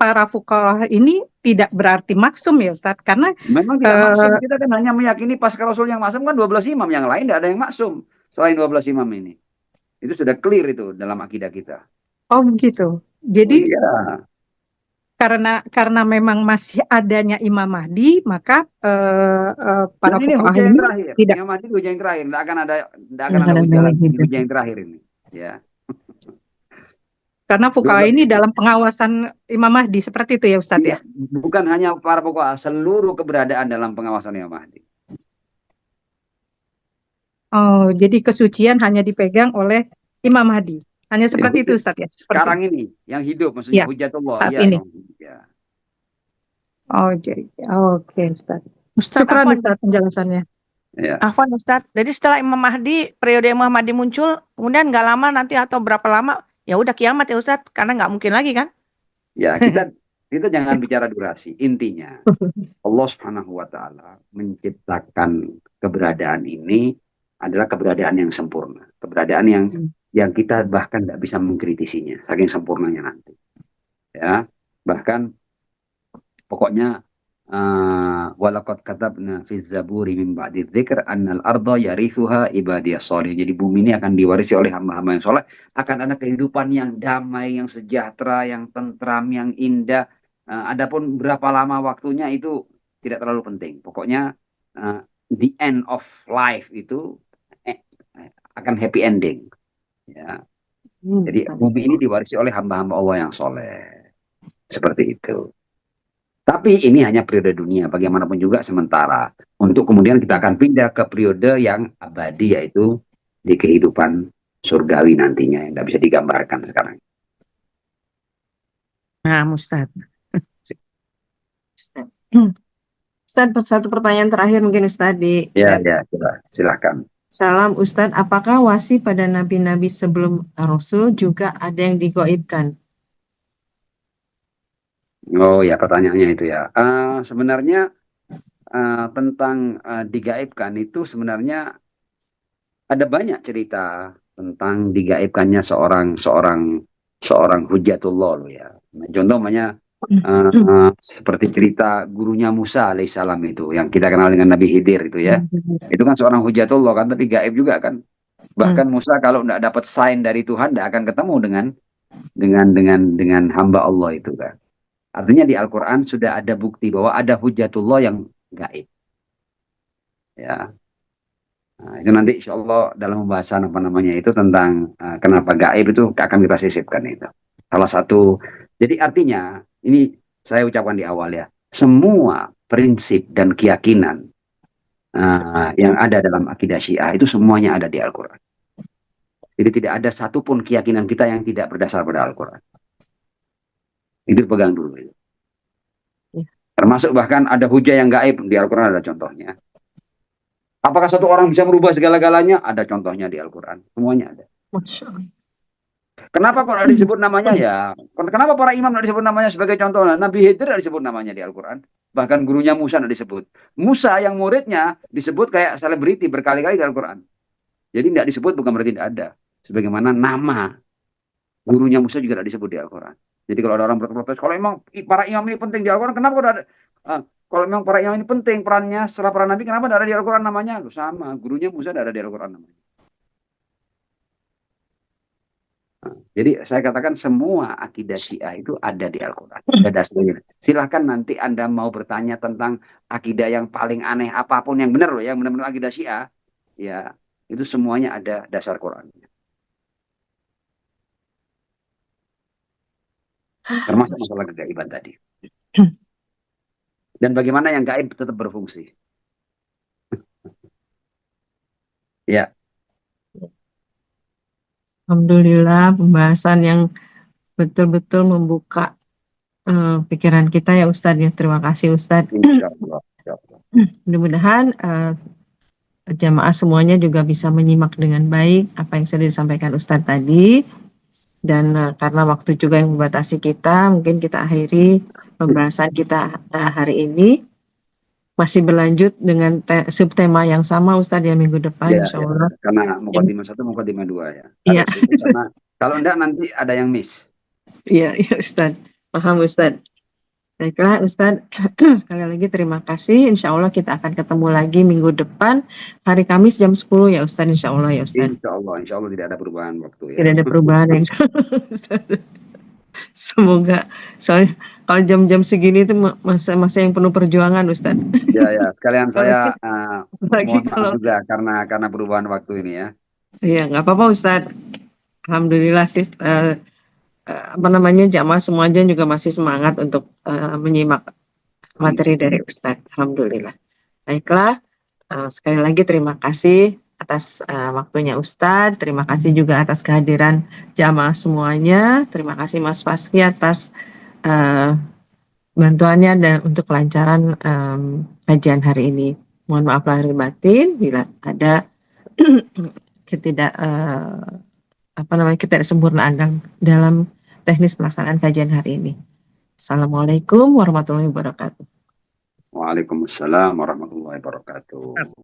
para fuqaha ini tidak berarti maksum ya Ustadz, karena Memang tidak maksum, kita kan hanya meyakini pasca Rasul yang maksum kan 12 imam, yang lain tidak ada yang maksum selain 12 imam ini. Itu sudah clear itu dalam akidah kita. oh begitu. Jadi Iya. karena memang masih adanya Imam Mahdi, maka para Dan ini fuqaha hujah yang ini terakhir. tidak. Imam Mahdi hujah yang terakhir. Tidak akan ada ada hujah lagi. gitu. Hujah yang terakhir ini. Ya. Karena fuqaha ini dalam pengawasan Imam Mahdi seperti itu ya Ustadz ya. Bukan hanya para fuqaha, seluruh keberadaan dalam pengawasan Imam Mahdi. Oh, jadi kesucian hanya dipegang oleh Imam Mahdi. Hanya seperti itu Ustadz ya. Sekarang ini yang hidup maksudnya hujatullah. Saat ya, ini. Ya. Oh, jadi oke Ustadz. Ustadz Syukran Afwan, Ustadz penjelasannya. Ya. Afwan Ustadz. Jadi setelah Imam Mahdi, periode Imam Mahdi muncul, kemudian nggak lama nanti atau berapa lama, ya udah kiamat ya Ustadz, karena nggak mungkin lagi kan? Ya, kita jangan bicara durasi. Intinya Allah Subhanahu wa taala menciptakan keberadaan ini adalah keberadaan yang sempurna. Keberadaan yang kita bahkan tidak bisa mengkritisinya saking sempurnanya nanti. Ya, bahkan pokoknya walaqad katabna fi zaburi min ba'di dzikr annal arda yarithuha ibadiyas shalih. Jadi bumi ini akan diwarisi oleh hamba-hamba yang soleh, akan ada kehidupan yang damai, yang sejahtera, yang tentram, yang indah. Adapun berapa lama waktunya itu tidak terlalu penting. Pokoknya the end of life itu akan happy ending. Ya. Jadi bumi ini diwarisi oleh hamba-hamba Allah yang soleh. Seperti itu. Tapi ini hanya periode dunia, bagaimanapun juga sementara. Untuk kemudian kita akan pindah ke periode yang abadi, yaitu di kehidupan surgawi nantinya, yang tidak bisa digambarkan sekarang. Nah, Ustaz. Ustaz. Ustaz, satu pertanyaan terakhir mungkin Ustaz di Ya, chat. ya, silakan. Salam Ustadz, apakah wasi pada nabi-nabi sebelum Rasul juga ada yang digoibkan? Oh ya, pertanyaannya itu ya. Sebenarnya tentang digaibkan itu sebenarnya ada banyak cerita tentang digaibkannya seorang hujatullah loh ya. Contohnya seperti cerita gurunya Musa alaihissalam itu yang kita kenal dengan Nabi Khidir itu ya. Itu kan seorang hujatullah kan, tapi gaib juga kan. Bahkan Musa kalau tidak dapat sign dari Tuhan tidak akan ketemu dengan hamba Allah itu kan. Artinya di Al-Quran sudah ada bukti bahwa ada hujatullah yang gaib. Ya. Nah, itu nanti insya Allah dalam pembahasan apa namanya itu tentang kenapa gaib itu akan kita sisipkan itu. Salah satu. Jadi artinya ini saya ucapkan di awal ya. Semua prinsip dan keyakinan yang ada dalam akidah Syiah itu semuanya ada di Al-Quran. Jadi tidak ada satupun keyakinan kita yang tidak berdasar pada Al-Quran. Itu pegang dulu. Itu. Termasuk bahkan ada hujah yang gaib di Al-Quran, ada contohnya. Apakah satu orang bisa merubah segala-galanya? Ada contohnya di Al-Quran. Semuanya ada. Kenapa kok tidak disebut namanya ya? Kenapa para imam tidak disebut namanya sebagai contoh? Nabi Khidir tidak disebut namanya di Al-Quran. Bahkan gurunya Musa tidak disebut. Musa yang muridnya disebut kayak selebriti berkali-kali di Al-Quran. Jadi tidak disebut bukan berarti tidak ada. Sebagaimana nama gurunya Musa juga tidak disebut di Al-Quran. Jadi kalau ada orang berprotes, kalau memang para imam ini penting di Al-Quran, kenapa kok ada? Kalau memang para imam ini penting perannya setelah para nabi, kenapa tidak ada di Al-Quran namanya? Loh, sama, gurunya Musa tidak ada di Al-Quran namanya. Jadi saya katakan semua akidah Syiah itu ada di Al-Quran. Ada dasarnya. Silahkan nanti Anda mau bertanya tentang akidah yang paling aneh apapun yang benar loh, yang benar-benar akidah Syiah, ya itu semuanya ada dasar Quran. Termasuk masalah kegaiban tadi. Dan bagaimana yang gaib tetap berfungsi. Ya. Alhamdulillah pembahasan yang betul-betul membuka pikiran kita ya Ustadz ya. Terima kasih Ustadz. Insyaallah. Mudah-mudahan jamaah semuanya juga bisa menyimak dengan baik apa yang sudah disampaikan Ustadz tadi. Dan karena waktu juga yang membatasi kita, mungkin kita akhiri pembahasan kita hari ini. Masih berlanjut dengan subtema yang sama Ustadz ya minggu depan Ya, insya Allah. ya. Karena mukadimah 1, mukadimah 2 ya. Iya. Karena kalau enggak nanti ada yang miss. Iya, Ustadz. Paham Ustadz. Baiklah Ustadz, sekali lagi terima kasih. Insya Allah kita akan ketemu lagi minggu depan, hari Kamis jam 10 ya Ustadz, insya Allah ya Ustadz. Insya Allah tidak ada perubahan waktu ya. Tidak ada perubahan ya Ustadz. Semoga, soalnya kalau jam-jam segini itu masa yang penuh perjuangan Ustadz. Ya, sekalian saya mohon maaf kalau juga karena perubahan waktu ini ya. Iya, nggak apa-apa Ustadz. Alhamdulillah sih, jamaah semuanya juga masih semangat untuk menyimak materi dari Ustadz. Alhamdulillah. Baiklah, sekali lagi terima kasih atas waktunya Ustadz. Terima kasih juga atas kehadiran jamaah semuanya. Terima kasih Mas Faski atas bantuannya dan untuk kelancaran kajian hari ini. Mohon maaf lahir batin bila ada ketidaksempurnaan dalam teknis pelaksanaan kajian hari ini. Assalamualaikum warahmatullahi wabarakatuh. Waalaikumsalam warahmatullahi wabarakatuh.